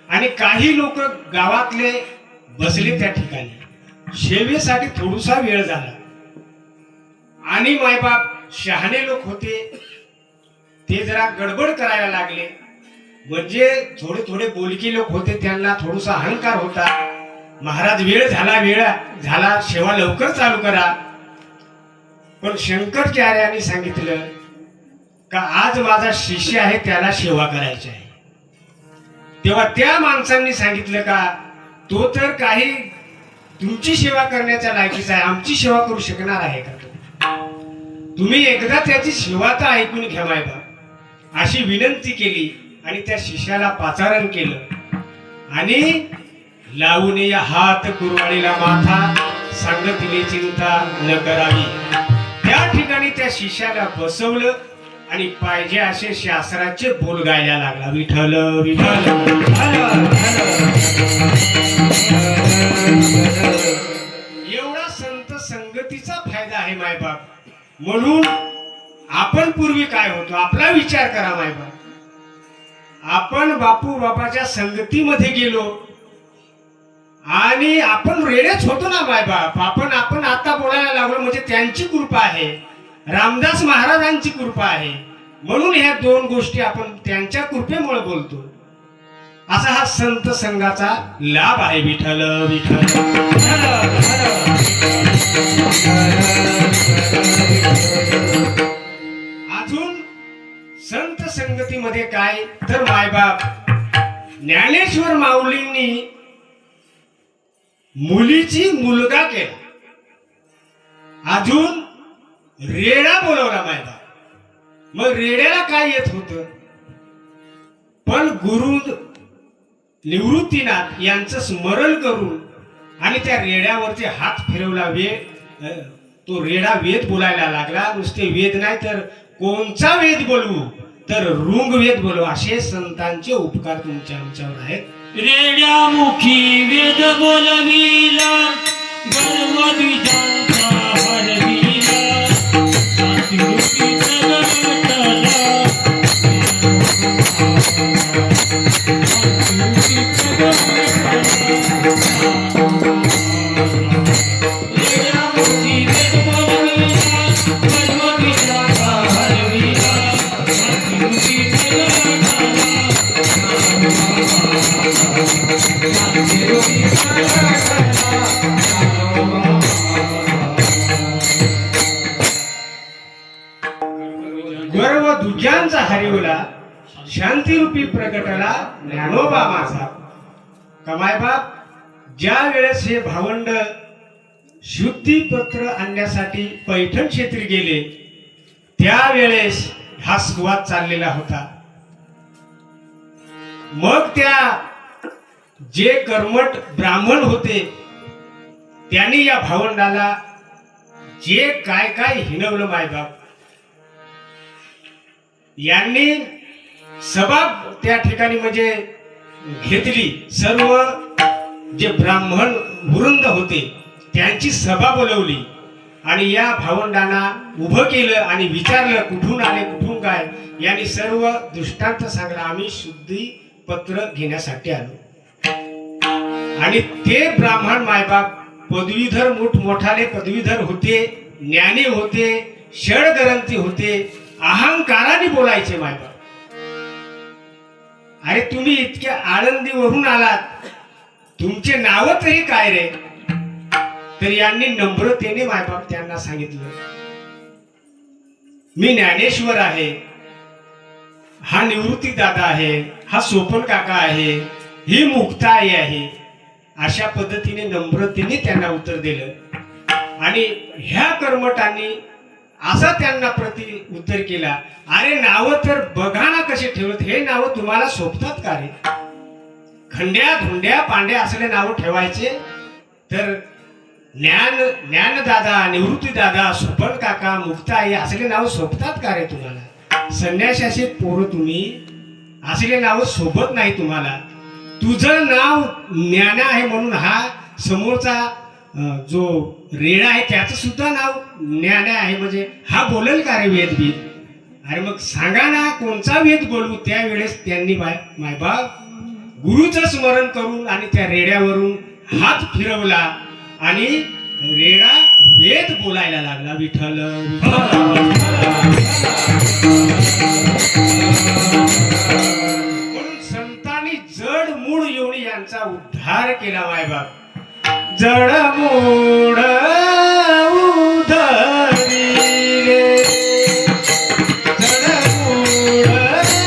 आणि काही लोक गावातले बसले त्या ठिकाणी. सेवेसाठी थोडासा वेळ झाला आणि मायबाप शहाणे लोक होते, ते जरा गडबड करायला लागले. म्हणजे थोडे थोडे बोलकी लोक होते, त्यांना थोडासा अहंकार होता. महाराज वेळ झाला सेवा लवकर चालू करा. पण शंकराचार्यांनी सांगितलं का आज माझा शिष्य आहे त्याला सेवा करायची आहे. तेव्हा त्या माणसांनी सांगितलं का तो तर काही तुमची सेवा करण्याच्या लायकीचा आहे, आमची सेवा करू शकणार आहे का तुम्ही एकदा त्याची सेवा तर ऐकून घ्या मायबा, अशी विनंती केली आणि त्या शिष्याला पाचारण केलं आणि लावून या हात कुरवाडीला माथा सांगतिले चिंता न करावी. त्या ठिकाणी त्या शिष्याला बसवलं आणि पाहिजे असे शास्त्राचे बोल गायला लागला. विठ्ठल विठ्ठल. एवढा संत संगतीचा फायदा आहे मायबाप. म्हणून आपण पूर्वी काय होतो आपला विचार करा मायबाप. आपण बापू बापाच्या संगतीमध्ये गेलो आणि आपण रेडेच होतो ना मायबाप. आपण आता बोलायला लागलो म्हणजे त्यांची कृपा आहे, रामदास महाराजांची कृपा आहे. म्हणून ह्या दोन गोष्टी आपण त्यांच्या कृपेमुळे बोलतो. असा हा संत संघाचा लाभ आहे. विठ्ठल विठ्ठल. अजून संत संगतीमध्ये काय तर मायबाप ज्ञानेश्वर माऊलींनी मुलीची मुलगा केला, अजून रेडा बोलवला मायबाप. मग रेड्याला काय येत होत, पण गुरु निवृत्तीनाथ यांचं स्मरण करून आणि त्या रेड्यावरती हात फिरवला. तो रेडा वेद बोलायला लागला. नुसते वेद नाही तर कोणचा वेद बोलवू तर ऋंग वेद बोलवू. असे संतांचे उपकार तुमच्या आमच्यावर आहेत. रेड्यामुखी वेद बोलविला गर्व द्विजांचा हरविला शांतिरूपी जगतला रेड्यामुखी वेद बोलविला गर्व द्विजांचा हरविला शांतिरूपी गर्व दुजांचा हरिवला शांतिरूपी प्रगटला ज्ञानोबा माझा. कमाय बाप ज्या वेळेस हे भावंड शुद्धीपत्र आणण्यासाठी पैठण क्षेत्री गेले त्यावेळेस हा संवाद चाललेला होता. मग त्या जे कर्मठ ब्राह्मण होते त्यांनी या भावंडाला जे काय काय हिणवलं मायबाप, यांनी सभा त्या ठिकाणी म्हणजे घेतली. सर्व जे ब्राह्मण वृंद होते त्यांची सभा बोलवली आणि या भावंडांना उभं केलं आणि विचारलं कुठून आले कुठून काय. यांनी सर्व दृष्टांत सांगला. आम्ही शुद्धी पत्र घेण्यासाठी आलो. आणि ते ब्राह्मण मायबाप पदवीधर, मोठमोठाले पदवीधर होते, ज्ञानी होते, षडग्रंथी होते, अहंकाराने बोलायचे मायबाप. अरे तुम्ही इतक्या आळंदीवरून आलात, तुमचे नाव तरी काय रे? तर यांनी नम्रतेने मायबाप त्यांना सांगितलं, मी ज्ञानेश्वर आहे, हा निवृत्ती दादा आहे, हा सोपन काका आहे, ही मुक्ताई आहे. अशा पद्धतीने नम्रतेने त्यांना उत्तर दिलं. आणि ह्या कर्मठांनी असा त्यांना प्रति उत्तर केला, अरे नाव तर बघा ना कसे ठेवत, हे नाव तुम्हाला सोपतात का रे? खंड्या धुंड्या पांड्या असले नाव ठेवायचे, तर ज्ञानदादा, निवृत्ती दादा, सुपन काका, मुक्ताई असले नाव सोपतात का रे तुम्हाला? संन्याशाचे पोरं तुम्ही, असले नाव सोबत नाही तुम्हाला. तुझं नाव ज्ञान आहे म्हणून हा समोरचा जो रेडा आहे त्याचं सुद्धा नाव ज्ञान आहे, म्हणजे हा बोलेल का रे वेद बीद? अरे मग सांगा ना कोणचा वेद बोलू? त्यावेळेस त्यांनी मायबाप गुरुचं स्मरण करून आणि त्या रेड्यावरून हात फिरवला आणि रेडा वेद बोलायला लागला. विठ्ठल म्हणून संतांनी जड मूळ योनी यांचा उद्धार केला मायबाप. जड मूळ उद्धरी रे, जड मूळ उद्धरी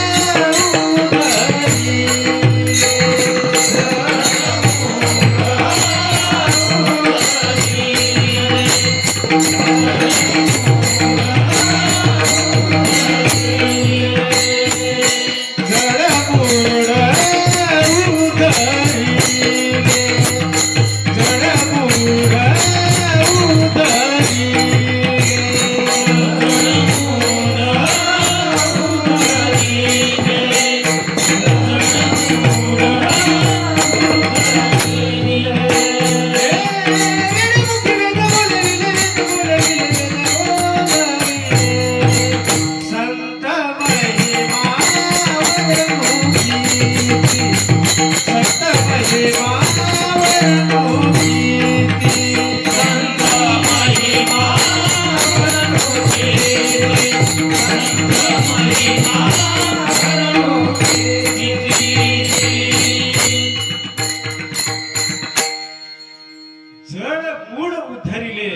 जड मूळ उद्धरिले,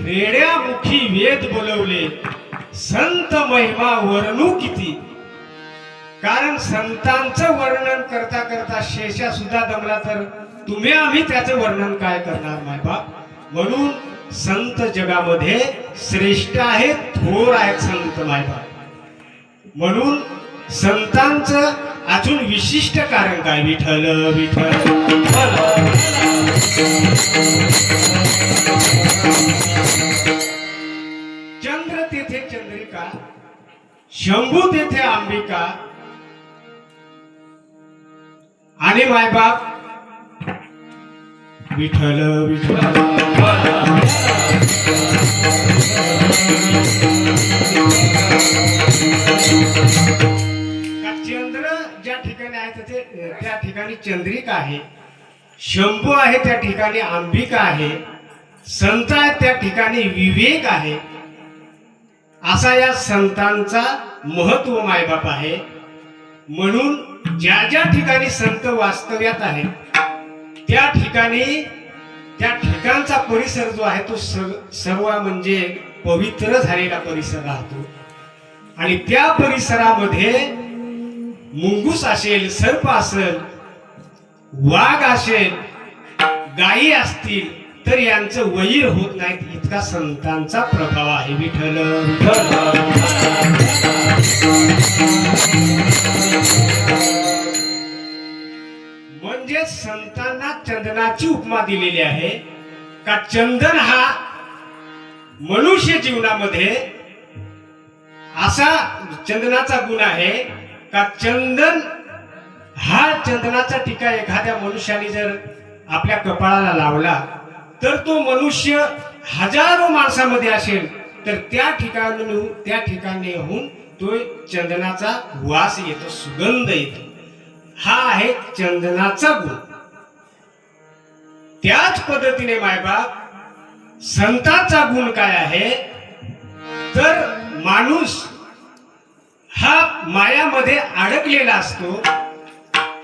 रेड्यामुखी वेद बोलवले, संत महिमा वर्णू किती. कारण संतांचं वर्णन करता करता शेषा सुद्धा दमला तर तुम्ही आम्ही त्याचं वर्णन काय करणार मायबाप. म्हणून संत जगामध्ये श्रेष्ठ आहेत, थोर आहेत संत मायबाप. म्हणून संतांचं अजून विशिष्ट कारण काय? विठ्ठल विठ्ठल चंद्र तेथे चंद्रिका, शंभू तेथे अंबिका. आणि मायबाप विठ्ठल विठ्ठल चंद्र ज्या ठिकाणी आहे तिथे त्या ठिकाणी चंद्रिका आहे, शंभू आहे त्या ठिकाणी अंबिका आहे, संत आहे त्या ठिकाणी विवेक आहे. असा या संतांचा महत्व मायबाप आहे. म्हणून ज्या ज्या ठिकाणी संत वास्तव्यात आहेत त्या ठिकाणी त्या ठिकाणचा परिसर जो आहे तो सर्व म्हणजे पवित्र झालेला परिसर राहतो. आणि त्या परिसरामध्ये मुंगूस असेल, सर्प असेल, वाघ असेल, गायी असतील तर यांचं वैर होत नाहीत, इतका संतांचा प्रभाव आहे. विठ्ठल म्हणजे संतांना चंदनाची उपमा दिलेली आहे का चंदन हा मनुष्य जीवनामध्ये असा चंदनाचा गुण आहे का चंदन हा चंदनाचा टिका एखाद्या मनुष्याने जर आपल्या कपाळाला लावला तर तो मनुष्य हजारो माणसामध्ये असेल तर त्या ठिकाणी होऊन तो चंदनाचा वास येतो, सुगंध येतो. हा आहे चंदनाचा गुण. त्याच पद्धतीने मायबाप संतांचा गुण काय आहे तर माणूस हा मायामध्ये अडकलेला असतो.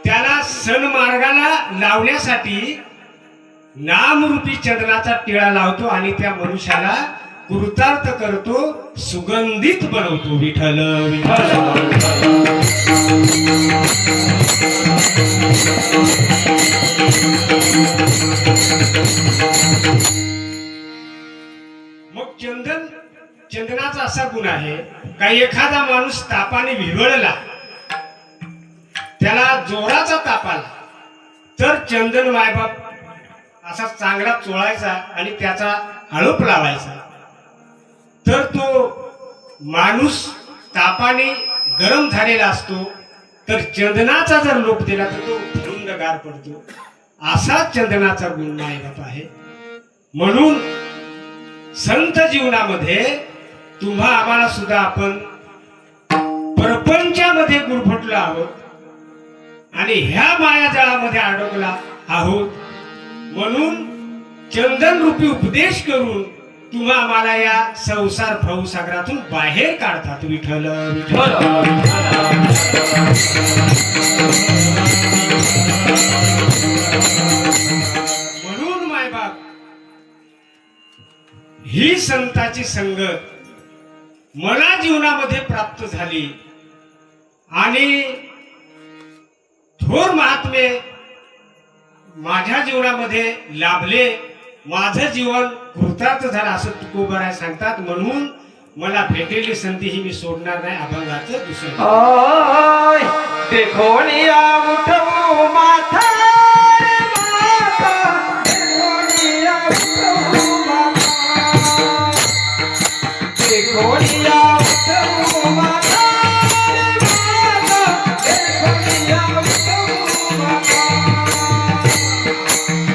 त्याला सन्मार्गाला लावण्यासाठी नामरूपी चंदनाचा टिळा लावतो आणि त्या मनुष्याला कृतार्थ करतो, सुगंधित बनवतो. विठ्ठल विठ्ठल. मग चंदनाचा असा गुण आहे का एखादा माणूस तापाने विव्हळला, त्याला जोराचा ताप आला तर चंदन मायबाप असा चांगला चोळायचा आणि त्याचा हळूप लावायचा, तर तो माणूस तापाने गरम झालेला असतो. तर चंदनाचा जर लोप दिला तर तो थंडगार पडतो. असा चंदनाचा गुण मायबाप आहे. म्हणून संत जीवनामध्ये तुम्हा आम्हाला सुद्धा आपण प्रपंचामध्ये गुरफटलो आहोत आणि ह्या मायाजाळामध्ये अडकला आहोत. म्हणून चंदन रूपी उपदेश करून तुम्हा आम्हाला या संसार भवसागरातून बाहेर काढतात. विठ्ठल विठ्ठल. म्हणून मायबाप ही संताची संगत मला जीवनामध्ये प्राप्त झाली आणि थोर महात्मे माझ्या जीवनामध्ये लाभले. माझं जीवन कृतार्थ झालं असं तुकोबाराय सांगतात. म्हणून मला भेटलेली संधी ही मी सोडणार नाही. अभंगाचं दुसरं देखोनिया उठवू माथा रे माथा, देखोनिया उठवू माथा, देखोनिया उठवू माथा रे माथा, देखोनिया उठवू माथा.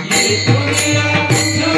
ये दुनिया उठवू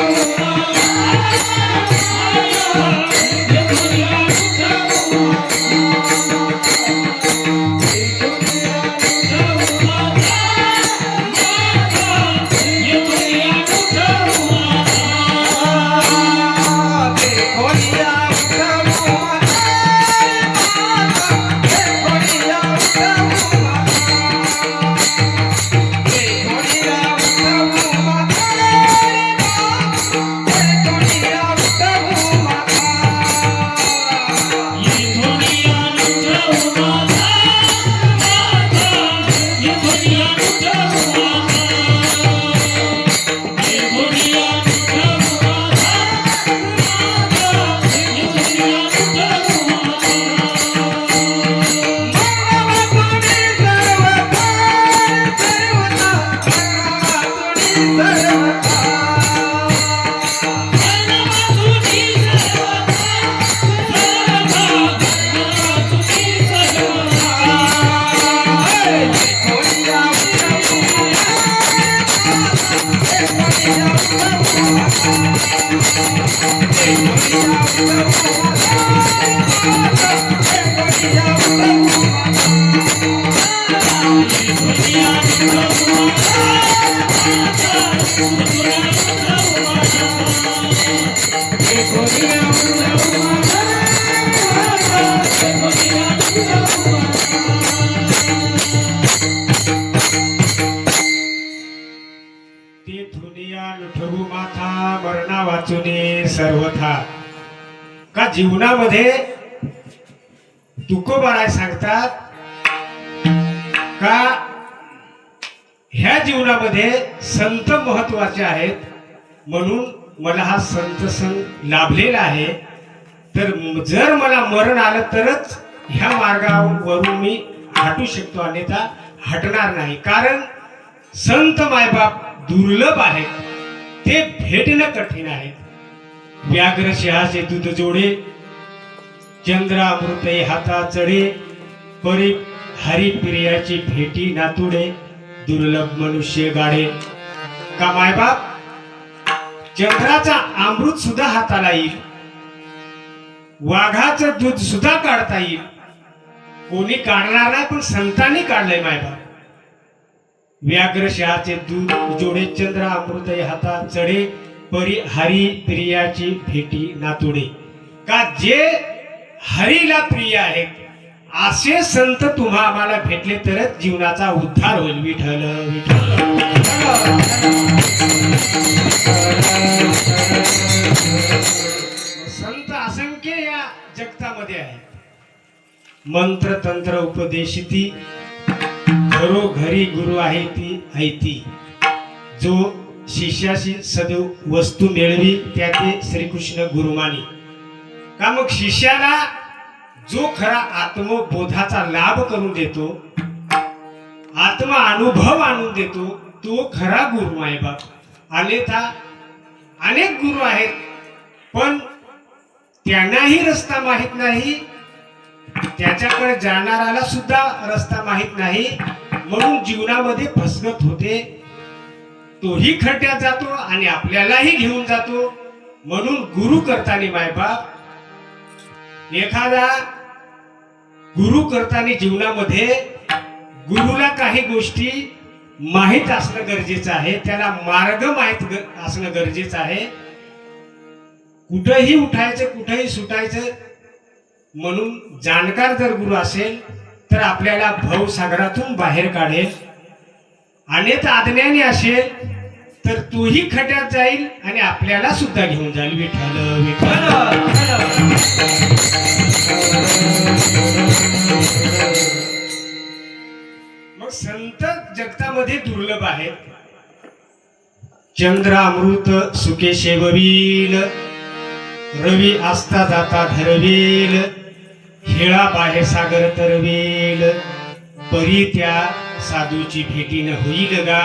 मरणा वाचुने सर्वथा. का जीवनामध्ये तुकोबाराय सांगतात का ह्या जीवनामध्ये संत महत्वाचे आहेत. म्हणून मला हा संत संग लाभलेला आहे. तर जर मला मरण आलं तरच ह्या मार्गावरून मी हटू शकतो, अन्यथा हटणार नाही. कारण संत मायबाप दुर्लभ आहेत, ते भेटणं कठीण आहे. व्याघ्र सिंहाचे दूध जोडे, चंद्रामृत हाता चढे, परी हरिप्रियाची भेटी नातुडे, दुर्लभ मनुष्य गाडे. का मायबाप चंद्राचा अमृत सुद्धा हाताला येईल, वाघाचं दूध सुद्धा काढता येईल. कोणी काढणार नाही, पण संतांनी काढलंय मायबाप. व्याघ्र शहाचे दूध जोडे चंद्र अमृत हाता चढे परी हरी प्रियाची भेटी नातोडे. का जे हरीला प्रिय आहेत असे संत तुम्हा आम्हाला भेटले तरच जीवनाचा उद्धार होईल. विठ्ठल विठ्ठल. संत असंख्य या जगतामध्ये आहेत. मंत्र तंत्र उपदेशिती घरोघरी गुरु आहे ती ऐती. जो शिष्याशी सदैव वस्तू मिळवी त्या ते श्रीकृष्ण गुरुमानी. का मग शिष्याला जो खरा आत्मबोधाचा लाभ करून देतो, आत्म अनुभव आणून देतो, तो खरा गुरु आहे बाप. अनेक गुरु आहेत पण त्यांनाही रस्ता माहित नाही, त्याच्याकडे जाणाऱ्याला सुद्धा रस्ता माहित नाही, म्हणून जीवनामध्ये फसगत होते. तोही खड्ड्यात जातो आणि आपल्यालाही घेऊन जातो. म्हणून गुरु करताना मायबाप एखादा गुरु करताना जीवनामध्ये गुरुला काही गोष्टी माहित असणं गरजेचं आहे, त्याला मार्ग माहित असणं गरजेचं आहे. कुठेही उठायचं कुठेही सुटायचं. म्हणून जाणकार जर गुरु असेल तर आपल्याला भवसागरातून बाहेर काढेल. अन्यथा अज्ञानी असेल तर तोही खड्ड्यात जाईल आणि आपल्याला सुद्धा घेऊन जाईल. विठ्ठल विठ्ठल. मग संत जगतामध्ये दुर्लभ आहेत. चंद्र अमृत सुखे शेववील रवी आस्था जाता धरवेल. हेळा बाहे सागर तरवेल परी त्या साधूची भेटी न होईल गा.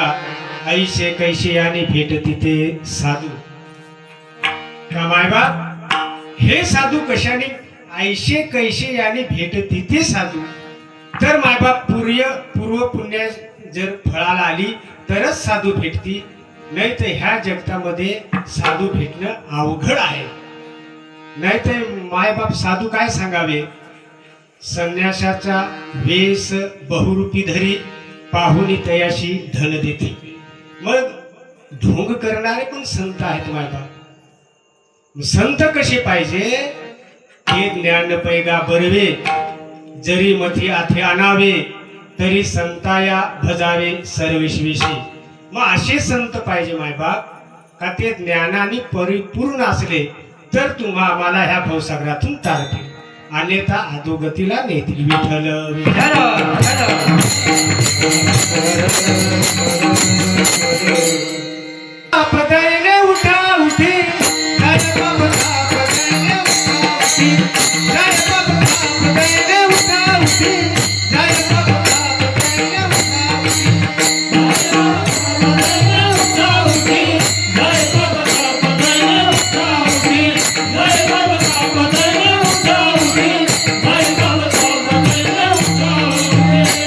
ऐशे कैशे याने भेट तिथे साधू. का मायबाप हे साधू कशाने ऐशे कैशे याने भेट तिथे साधू. तर मायबाप पूर्व पुण्य जर फळाला आली तरच साधू भेटती, नाही तर ह्या जगतामध्ये साधू भेटणं अवघड आहे. नाही तर मायबाप साधू काय सांगावे. संन्यासाचा वेश बहुरूपी धरी पाहुणी तयाशी धन देते. मग ढोंग करणारे पण संत आहेत मायबाप. संत कसे पाहिजे. हे ज्ञान पैगा बरवे जरी मथी आथे आणावे तरी संताया भजावे सर्वेश्वेशी. मग असे संत पाहिजे मायबाप का ते ज्ञानाने परिपूर्ण असले तर तुम्हा आम्हाला ह्या भवसागरातून तारतील, अन्यथा अधोगतीला नेतील. विठ्ठल विठ्ठल. पदायने उठा उठे जय बाबा पदायने उठा उठे जय बाबा पदायने उठा उठे जय बाबा पदायने उठा उठे जय बाबा पदायने उठा उठे जय बाबा पदायने उठा उठे जय बाबा पदायने उठा उठे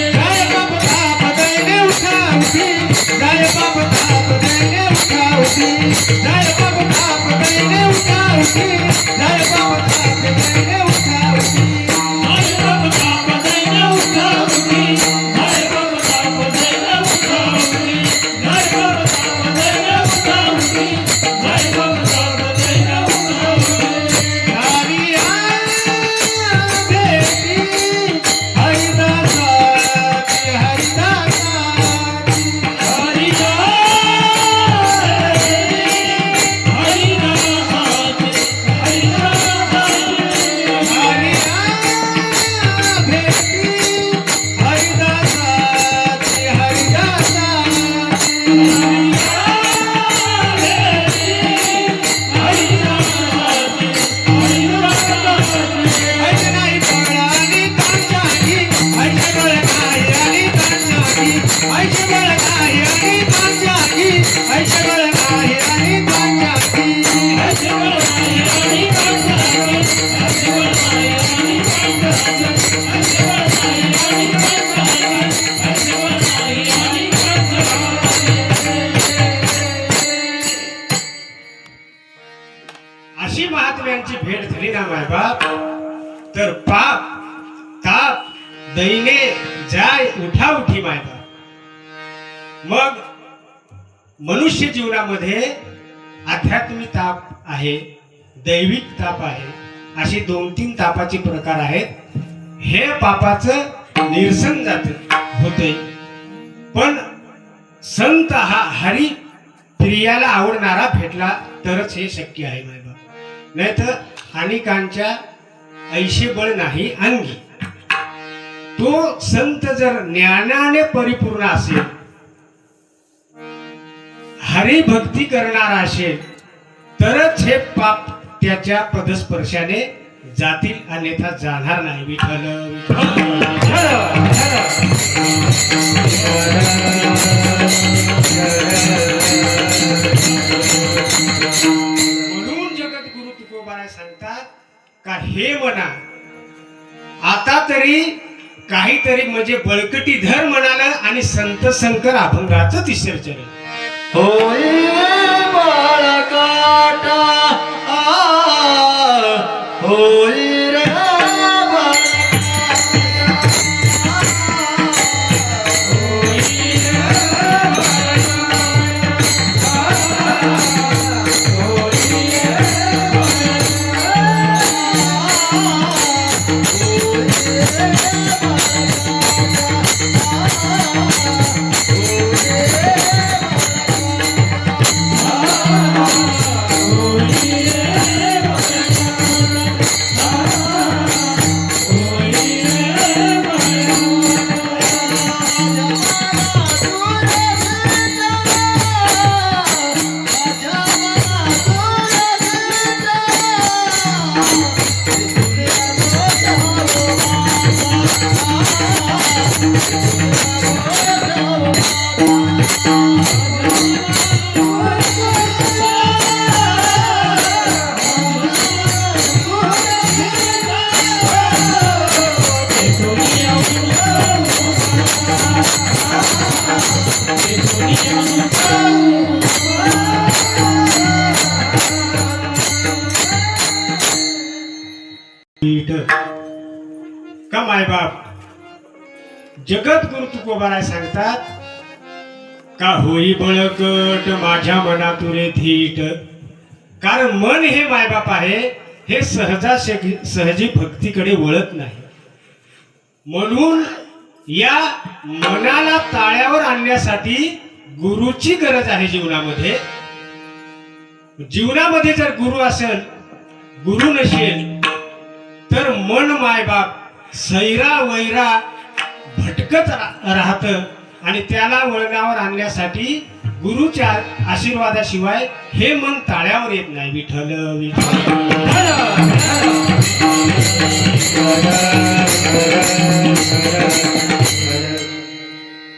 जय बाबा पदायने उठा उठे जय बाबा पदायने उठा उठे जय बाबा पदायने उठा उठे जय बाबा पदायने उठा उठे. जय बाबा पदायने उठा उठे जय बाबा पदायने उठा उठे जय बाबा पदायने उठा उठे जय बाबा पदायने उठा उठे. हरिया देवी हरिदासाची हरिदासाची अशी महात्म्यांची भेट झाली ना मायबाप तर पाप ताप दैने जाय उठा उठी मायबाप. मग मनुष्य जीवनामध्ये आध्यात्मिक ताप आहे, दैविक ताप आहे, असे 2-3 तापाचे प्रकार आहेत. हे पापाचं निरसन होते. पण संत हा हरी प्रियाला आवडणारा भेटला तरच हे शक्य आहे मायबा. नाही तर अनेकांच्या ऐशे बळ नाही अंगी. तो संत जर ज्ञानाने परिपूर्ण असेल, हरिभक्ती करणारा असेल, तरच हे पाप त्याच्या पदस्पर्शाने जातील, अन्यथा जाणार नाही. विठ्ठल म्हणून जगद्गुरु तुकोबाराय सांगतात का हे मना आता तरी काहीतरी म्हणजे बळकटी धर म्हणाल आणि संत शंकर अभंगाचं तिसरं चरण. होय बाळकाटा होय रे का मायबाप जगद्गुरु तुकोबाराय सांगतात का होई बळकट माझ्या मना तुरे धीट. कारण मन हे मायबाप आहे, हे सहजी भक्तीकडे वळत नाही. म्हणून या मनाला ताळ्यावर आणण्यासाठी गुरुची गरज आहे जीवनामध्ये. जीवनामध्ये जर गुरु असेल, गुरु नसेल, तर मन मायबाप सैरा वैरा भटकत राहत आणि त्याला वळणावर आणण्यासाठी गुरुच्या आशीर्वादाशिवाय हे मन ताळ्यावर येत नाही. विठ्ठल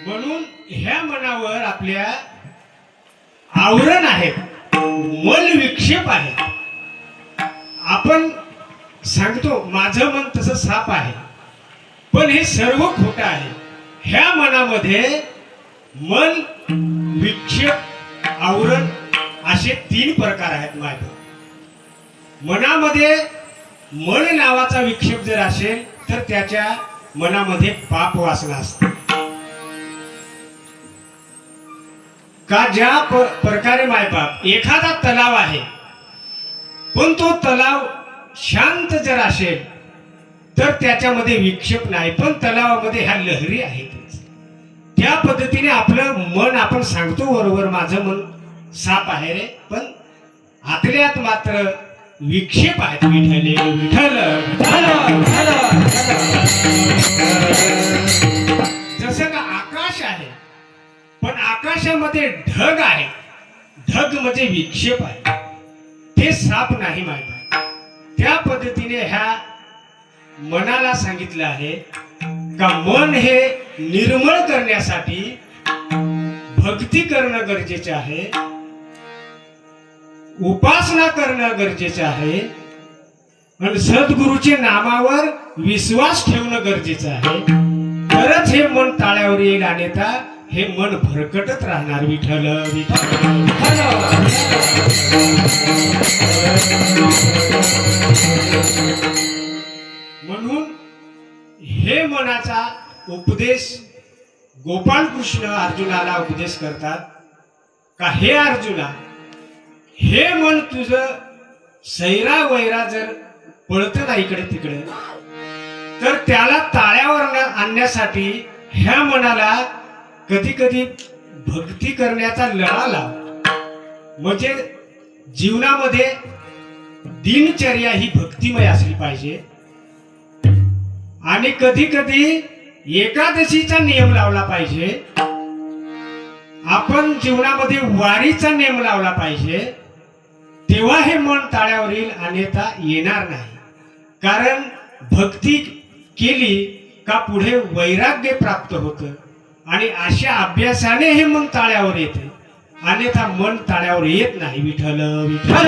म्हणून ह्या मनावर आपल्या आवरण आहे, मन विक्षेप आहे. आपण सांगतो माझं मन तसं साप आहे, पण हे सर्व खोटं आहे. ह्या मनामध्ये मन विक्षेप आवरण असे 3 प्रकार आहेत. माझ्या मनामध्ये मन नावाचा विक्षेप जर असेल तर त्याच्या मनामध्ये पाप वासना असते. का ज्या प्रकारे मायबाप एखादा तलाव आहे, पण तो तलाव शांत जर असेल तर त्याच्यामध्ये विक्षेप नाही, पण तलावामध्ये ह्या लहरी आहेत. त्या पद्धतीने आपलं मन आपण सांगतो बरोबर माझं मन साप आहे रे, पण आतल्यात मात्र विक्षेप आहेत. विठ्ठल विठ्ठल जसं का आकाश आहे, पण आकाशामध्ये ढग आहे. ढग म्हणजे विक्षेप आहे, ते साप नाही माहिती. त्या पद्धतीने ह्या मनाला सांगितलं आहे का मन हे निर्मळ करण्यासाठी भक्ती करणं गरजेचं आहे, उपासना करणं गरजेचं आहे आणि सद्गुरूच्या नामावर विश्वास ठेवणं गरजेचं आहे. तरच हे मन ताळ्यावर येईल, अन्यथा हे मन भरकटत राहणार. विठ्ठल म्हणून हे मनाचा उपदेश गोपाळ कृष्ण अर्जुनाला उपदेश करतात का हे अर्जुना, हे मन तुझं सैरा वैरा जर पळत ना इकडे तिकडे, तर त्याला ताळ्यावर आणण्यासाठी ह्या मनाला कधी कधी भक्ती करण्याचा लळा लाव. म्हणजे जीवनामध्ये दिनचर्या ही भक्तिमय असली पाहिजे. आणि कधी कधी एकादशीचा नियम लावला पाहिजे. आपण जीवनामध्ये वारीचा नियम लावला पाहिजे. तेव्हा हे मन ताळ्यावर येईल, अन्यथा येणार नाही. कारण भक्ती केली का पुढे वैराग्य प्राप्त होतं आणि अशा अभ्यासाने हे मन ताळ्यावर येते, अन्यथा मन ताळ्यावर येत नाही. विठ्ठल विठ्ठल.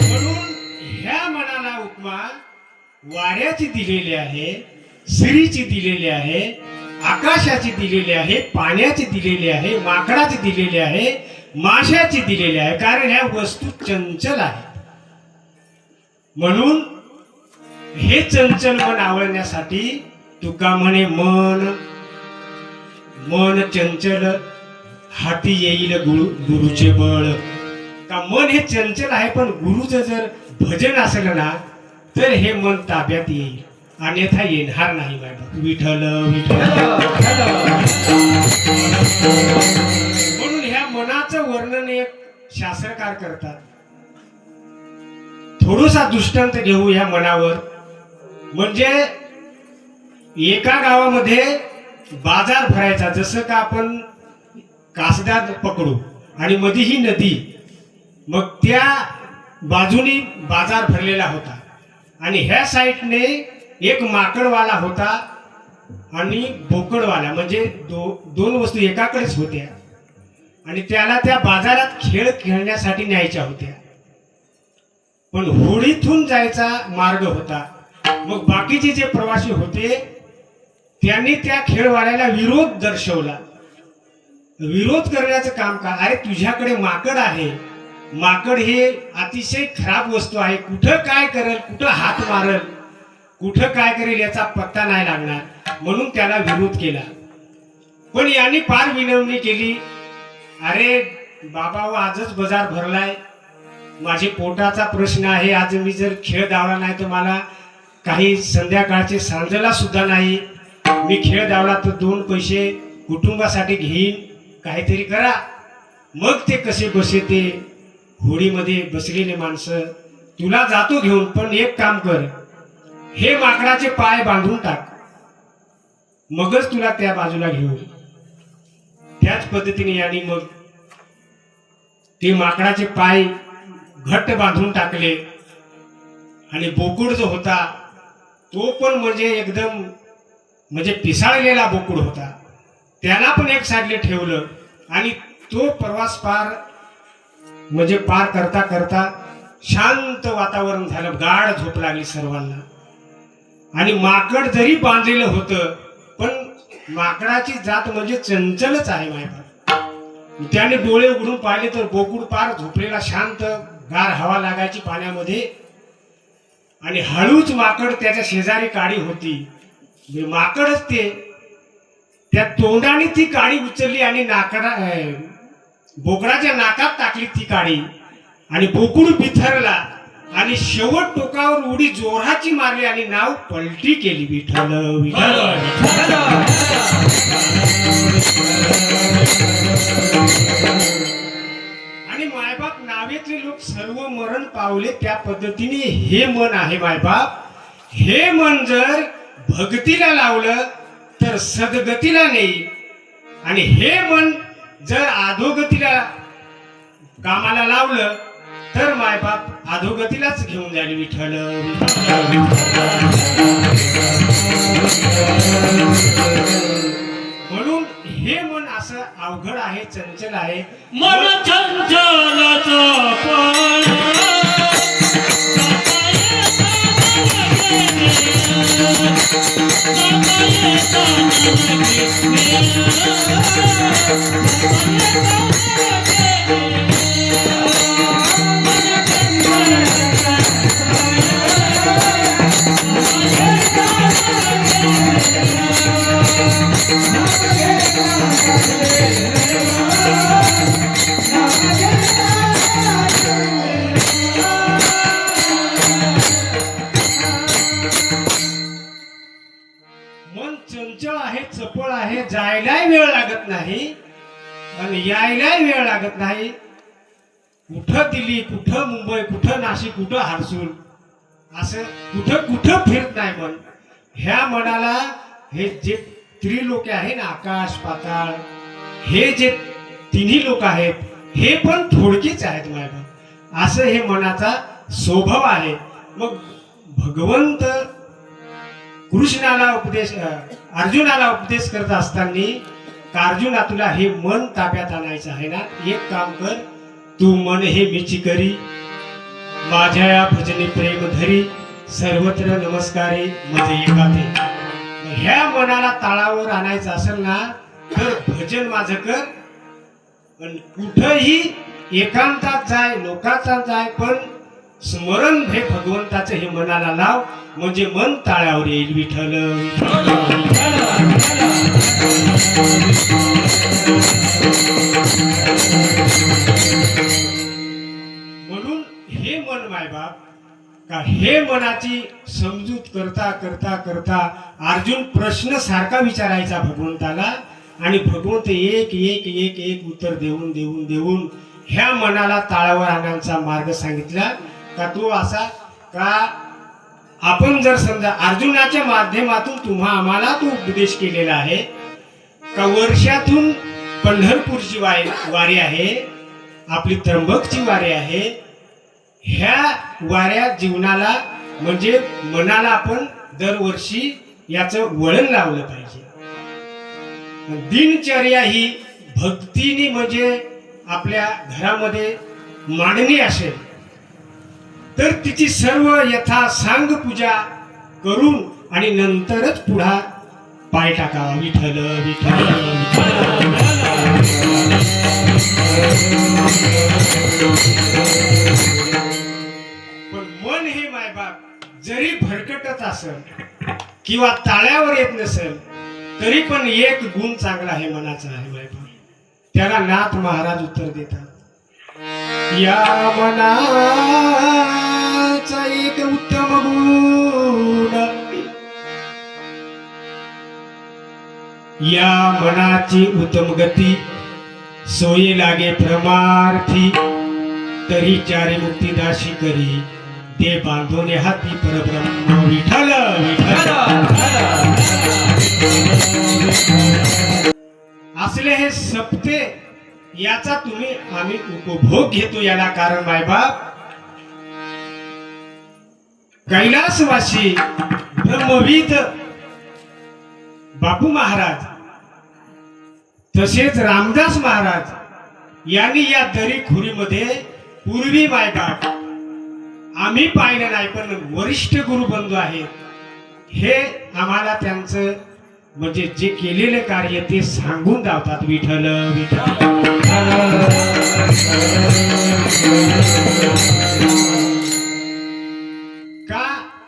म्हणून ह्या मनाला उपमा वाऱ्याची दिलेली आहे, श्रीची दिलेली आहे, आकाशाची दिलेली आहे, पाण्याची दिलेली आहे, माकडाची दिलेली आहे, माशाची दिलेली आहे. कारण ह्या वस्तू चंचल आहेत. म्हणून हे चंचल मन आवळण्यासाठी तुका म्हणे मन मन चंचल हाती येईल गुरुचे बळ. का मन हे चंचल आहे, पण गुरुचं जर भजन असलं ना तर हे मन ताब्यात येईल, अन्यथा येणार नाही. मॅडम विठ्ठल विठ्ठल. म्हणून ह्या मनाचं वर्णन एक शास्त्रकार करतात. थोडासा दृष्टांत घेऊ या मनावर. म्हणजे एका गावामध्ये बाजार भरायचा, जसं का आपण कासदार पकडू आणि मध्ये ही नदी, मग त्या बाजूनी बाजार भरलेला होता आणि ह्या साईडने एक माकडवाला होता आणि बोकडवाला. म्हणजे दोन वस्तू एकाकडेच होत्या आणि त्याला त्या बाजारात खेळ खेळण्यासाठी न्यायच्या होत्या, पण होडीतून जायचा मार्ग होता. मग बाकीचे जे प्रवासी होते त्यांनी त्या खेळवाल्याला विरोध दर्शवला. विरोध करण्याचं काम का? अरे तुझ्याकडे माकड आहे, माकड हे अतिशय खराब वस्तू आहे, कुठं काय करेल, कुठं हात मारल, कुठं काय करेल याचा पत्ता नाही लागणार, म्हणून त्याला विरोध केला. पण यांनी फार विनवणी केली. अरे बाबा, आजच बाजार भरलाय, माझे पोटाचा प्रश्न आहे, आज मी जर खेळ धावला नाही तर मला काही संध्याकाळचे सांजला सुद्धा नाही, मी खेळ धावला तर 2 पैसे कुटुंबासाठी घेईन, काहीतरी करा. मग ते कसे बसे ते होडीमध्ये बसलेले माणसं, तुला जातो घेऊन, पण एक काम कर, हे माकडाचे पाय बांधून टाक, मगच तुला त्या बाजूला घेऊ. त्याच पद्धतीने यांनी मग ते माकडाचे पाय घट्ट बांधून टाकले आणि बोकुड जो होता तो पण म्हणजे एकदम म्हणजे पिसाळलेला बोकुड होता, त्याला पण एक साईडले ठेवलं आणि तो प्रवास म्हणजे पार करता करता शांत वातावरण झालं, गाढ झोप लागली सर्वांना. आणि माकड जरी बांधलेलं होतं, पण माकडाची जात म्हणजे चंचलच आहे मायबाप. त्याने डोळे उघडून पाहिले तर बोकुड पार झोपलेला, शांत गार हवा लागायची पाण्यामध्ये. आणि हळूच माकड त्याच्या शेजारी काडी होती, माकडच ते त्या तोंडाने ती काडी उचलली आणि बोकडाच्या नाकात टाकली ती काडी आणि बोकुड बिथरला आणि शेवट टोकावर उडी जोराची मारली आणि नाव पलटी केली. विठ्ठल विठ्ठल. आणि मायबाप नावेतले लोक सर्व मरण पावले. त्या पद्धतीने हे मन आहे मायबाप. हे मन जर भक्तीला लावलं तर सद्गतीला नेईल आणि हे मन जर अधोगतीला कामाला लावलं तर मायबाप अधोगतीलाच घेऊन जाईल. विठ्ठल म्हणून हे मन असं अवघड आहे, चंचल आहे. मन चंचलाचा पण लागत नाही आणि यायला वेळ लागत नाही. कुठं दिल्ली, कुठं मुंबई, कुठं नाशिक, कुठं हारसूल, असं कुठं कुठं फिरत नाही मन. ह्या मनाला हे जे त्रिलोके आहे ना, आकाश पाताळ, हे जे तिन्ही लोक आहेत हे पण थोडकीच आहेत माझ्या. असं हे मनाचा स्वभाव आहे. मग भगवंत कृष्णाला अर्जुनाला उपदेश करत असताना का अर्जुना तुला हे मन ताब्यात आणायचं आहे ना, एक काम कर, तू मन हे मिची करी, माझ्या या भजनी प्रेम धरी, सर्वत्र नमस्कारे मज एकाते. ह्या मनाला ताळावर आणायचं असेल ना तर भजन माझं कर. पण कुठंही एकांतात जाय, लोकांचा जाय, पण स्मरण हे भगवंताचं हे मनाला लाव, म्हणजे मन ताळ्यावर येईल. विठ्ठल म्हणून हे मन मायबाप का हे मनाची समजूत करता करता करता अर्जुन प्रश्न सारखा विचारायचा भगवंताला, आणि भगवंत एक एक एक एक उत्तर देऊन देऊन देऊन ह्या मनाला ताळावर आणण्याचा मार्ग सांगितला. का तो असा का आपण जर समजा अर्जुनाच्या माध्यमातून तुम्हा आम्हाला तो उपदेश केलेला आहे का वर्षातून पंढरपूरची वारी आहे, आपली त्र्यंबकची वारी आहे. ह्या वाऱ्या जीवनाला म्हणजे मनाला आपण दरवर्षी याचं वळण लावलं पाहिजे. दिनचर्या ही भक्तीने म्हणजे आपल्या घरामध्ये मांडणी असेल तर तिची सर्व यथा सांग पूजा करून आणि नंतरच पुढा पाय टाकावा. विठ्ठल विठ्ठल पण मन हे मायबाप जरी भरकटत असेल किंवा ताळ्यावर येत नसेल तरी पण एक गुण चांगला आहे मनाचा आहे मायबाप. त्याला नाथ महाराज उत्तर देतात, या मनाचा एक उत्तम गुण, या मनाची उत्तम गती, सोयी लागे प्रमार्थी, तरी चारी मुक्तीदाशी करी, ते बांधोने हाती परब्रह्म. विठ्ठल विठ्ठल असले हे सप्ते याचा आम्ही उपभोग घेतो याला कारण मायबाप कैलासवासी ब्रह्मविद बापू महाराज तसेच रामदास महाराज यांनी या दरी खुरीमध्ये पूर्वी मायबाप आम्ही पाहिलं नाही पण वरिष्ठ गुरुबंधू आहेत हे आम्हाला त्यांचं म्हणजे जे केलेले कार्य ते सांगून दावतात. विठ्ठल विठ्ठल का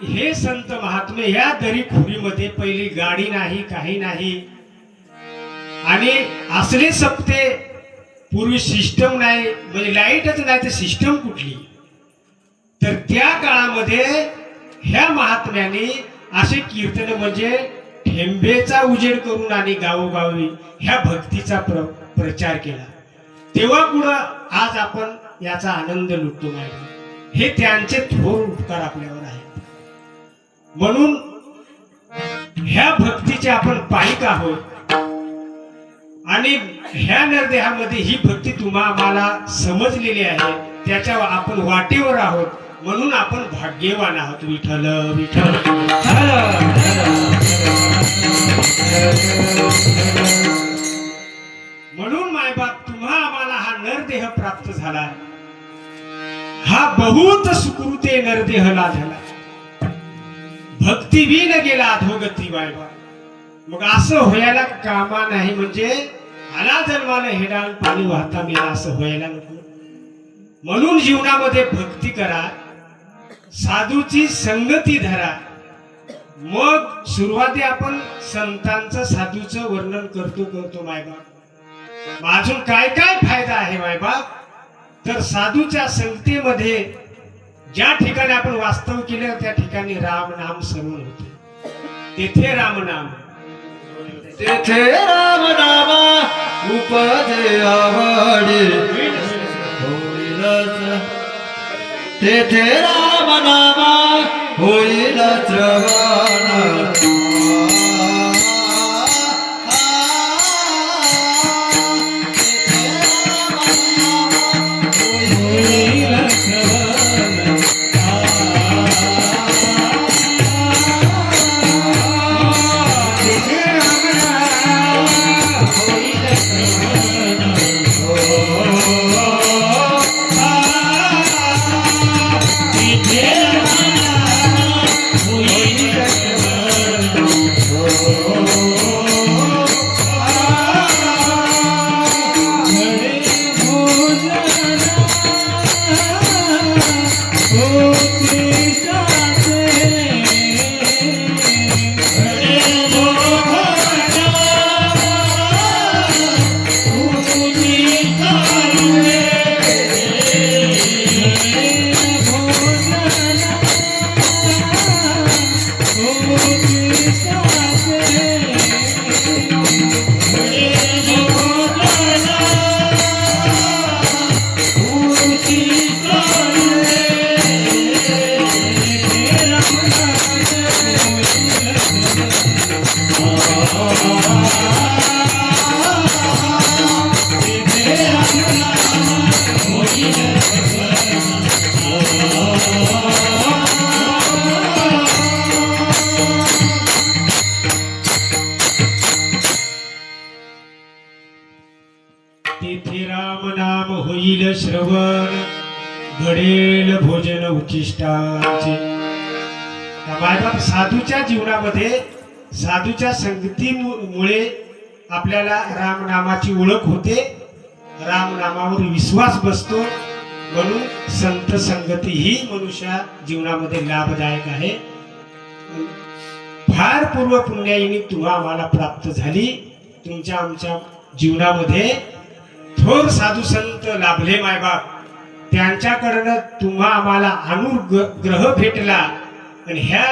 हे संत महात्मे या दरी खुरीमध्ये पहिली गाडी नाही काही नाही आणि असले सप्ते पूर्वी सिस्टम नाही म्हणजे लाईटच नाही तर सिस्टम कुठली. तर त्या काळामध्ये ह्या महात्म्याने असे कीर्तन म्हणजे ठेंबेचा उजेड करून आणि गावोगावी ह्या भक्तीचा प्रचार केला. तेव्हा कुठं आज आपण याचा आनंद लुटतो नाही. हे त्यांचे थोर उपकार आपल्यावर आहेत. म्हणून ह्या भक्तीचे आपण पाईक आहोत आणि ह्या नरदेहामध्ये ही भक्ती तुम्हा आम्हाला समजलेली आहे, त्याच्या आपण वाटेवर आहोत म्हणून आपण भाग्यवान आहोत. विठ्ठल विठ्ठल म्हणून मायबाप तुम्हा आम्हाला हा नरदेह प्राप्त झाला, हा बहुत सुकृते नरदेहला झाला, भक्ती विन गेला अधोगती मायबाप. मग असं व्हायला कामा नाही म्हणजे आला जन्माला हेडाल पाणी वाहता मेला असं व्हायला नको. म्हणून जीवनामध्ये भक्ती करा, साधूची संगती धरा. मग सुरुवाती आपण संतांचं साधूचं वर्णन करतो मायबाप. अजून काय काय फायदा आहे मायबाप तर साधूच्या संगतीमध्ये ज्या ठिकाणी आपण वास्तव केलं त्या ठिकाणी राम नाम श्रवण होते, तेथे राम नाम तेथे राम नामा उपजे आवडे होईलच तेथे राम नामा होईल श्रवण होईल श्रवण. तिथे राम नाम होईल श्रवण. तिथे राम नाम होईल श्रवण. तेथे राम नाम होईल श्रवण, घडेल भोजन उचिष्टांचे. मायबाप साधूच्या जीवनामध्ये साधूच्या संगतीमुळे आपल्याला रामनामाची ओळख होते, रामनामावर विश्वास बसतो. म्हणून संत संगती ही मनुष्या जीवनामध्ये लाभदायक आहे. फार पूर्व पुण्याईनी तुम्हा आम्हाला प्राप्त झाली. तुमच्या आमच्या जीवनामध्ये थोर साधू संत लाभले मायबाप. त्यांच्याकडनं तुम्हा आम्हाला अनुग्रह भेटला आणि ह्या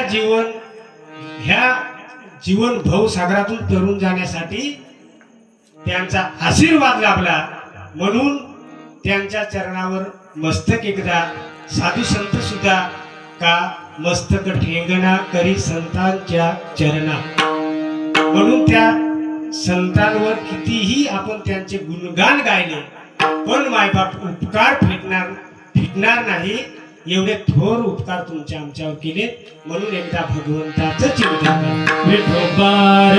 जीवन भवसागरातून तरुण जाण्यासाठी त्यांचा आशीर्वाद लाभला. म्हणून त्यांच्या चरणावर मस्तक एकदा साधू संत सुद्धा का मस्तक ठेंगणा करी संतांच्या चरणा. म्हणून त्या संतांवर कितीही आपण त्यांचे गुणगान गायले पण मायबाप उपकार फिटणार नाही. एवढे थोर उपकार तुमच्या आमच्यावर केले. म्हणून एकदा भगवंताचं चिंतन करा. विठोबार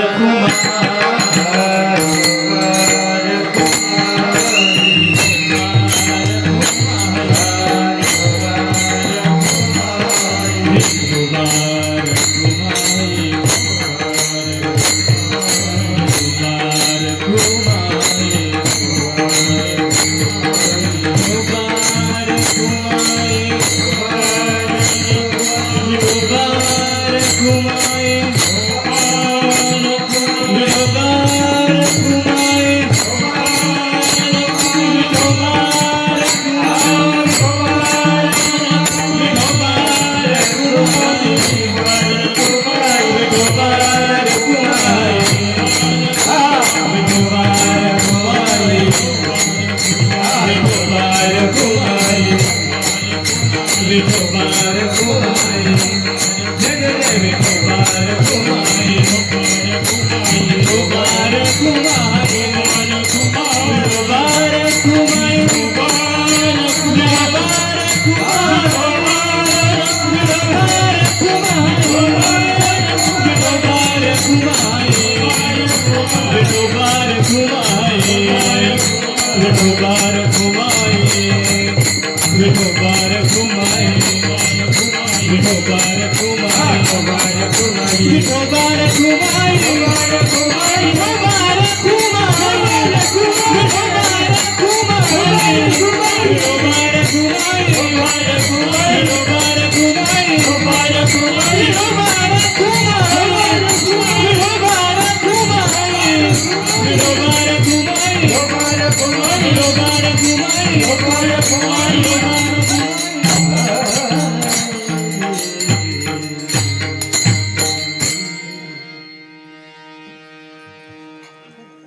Bye.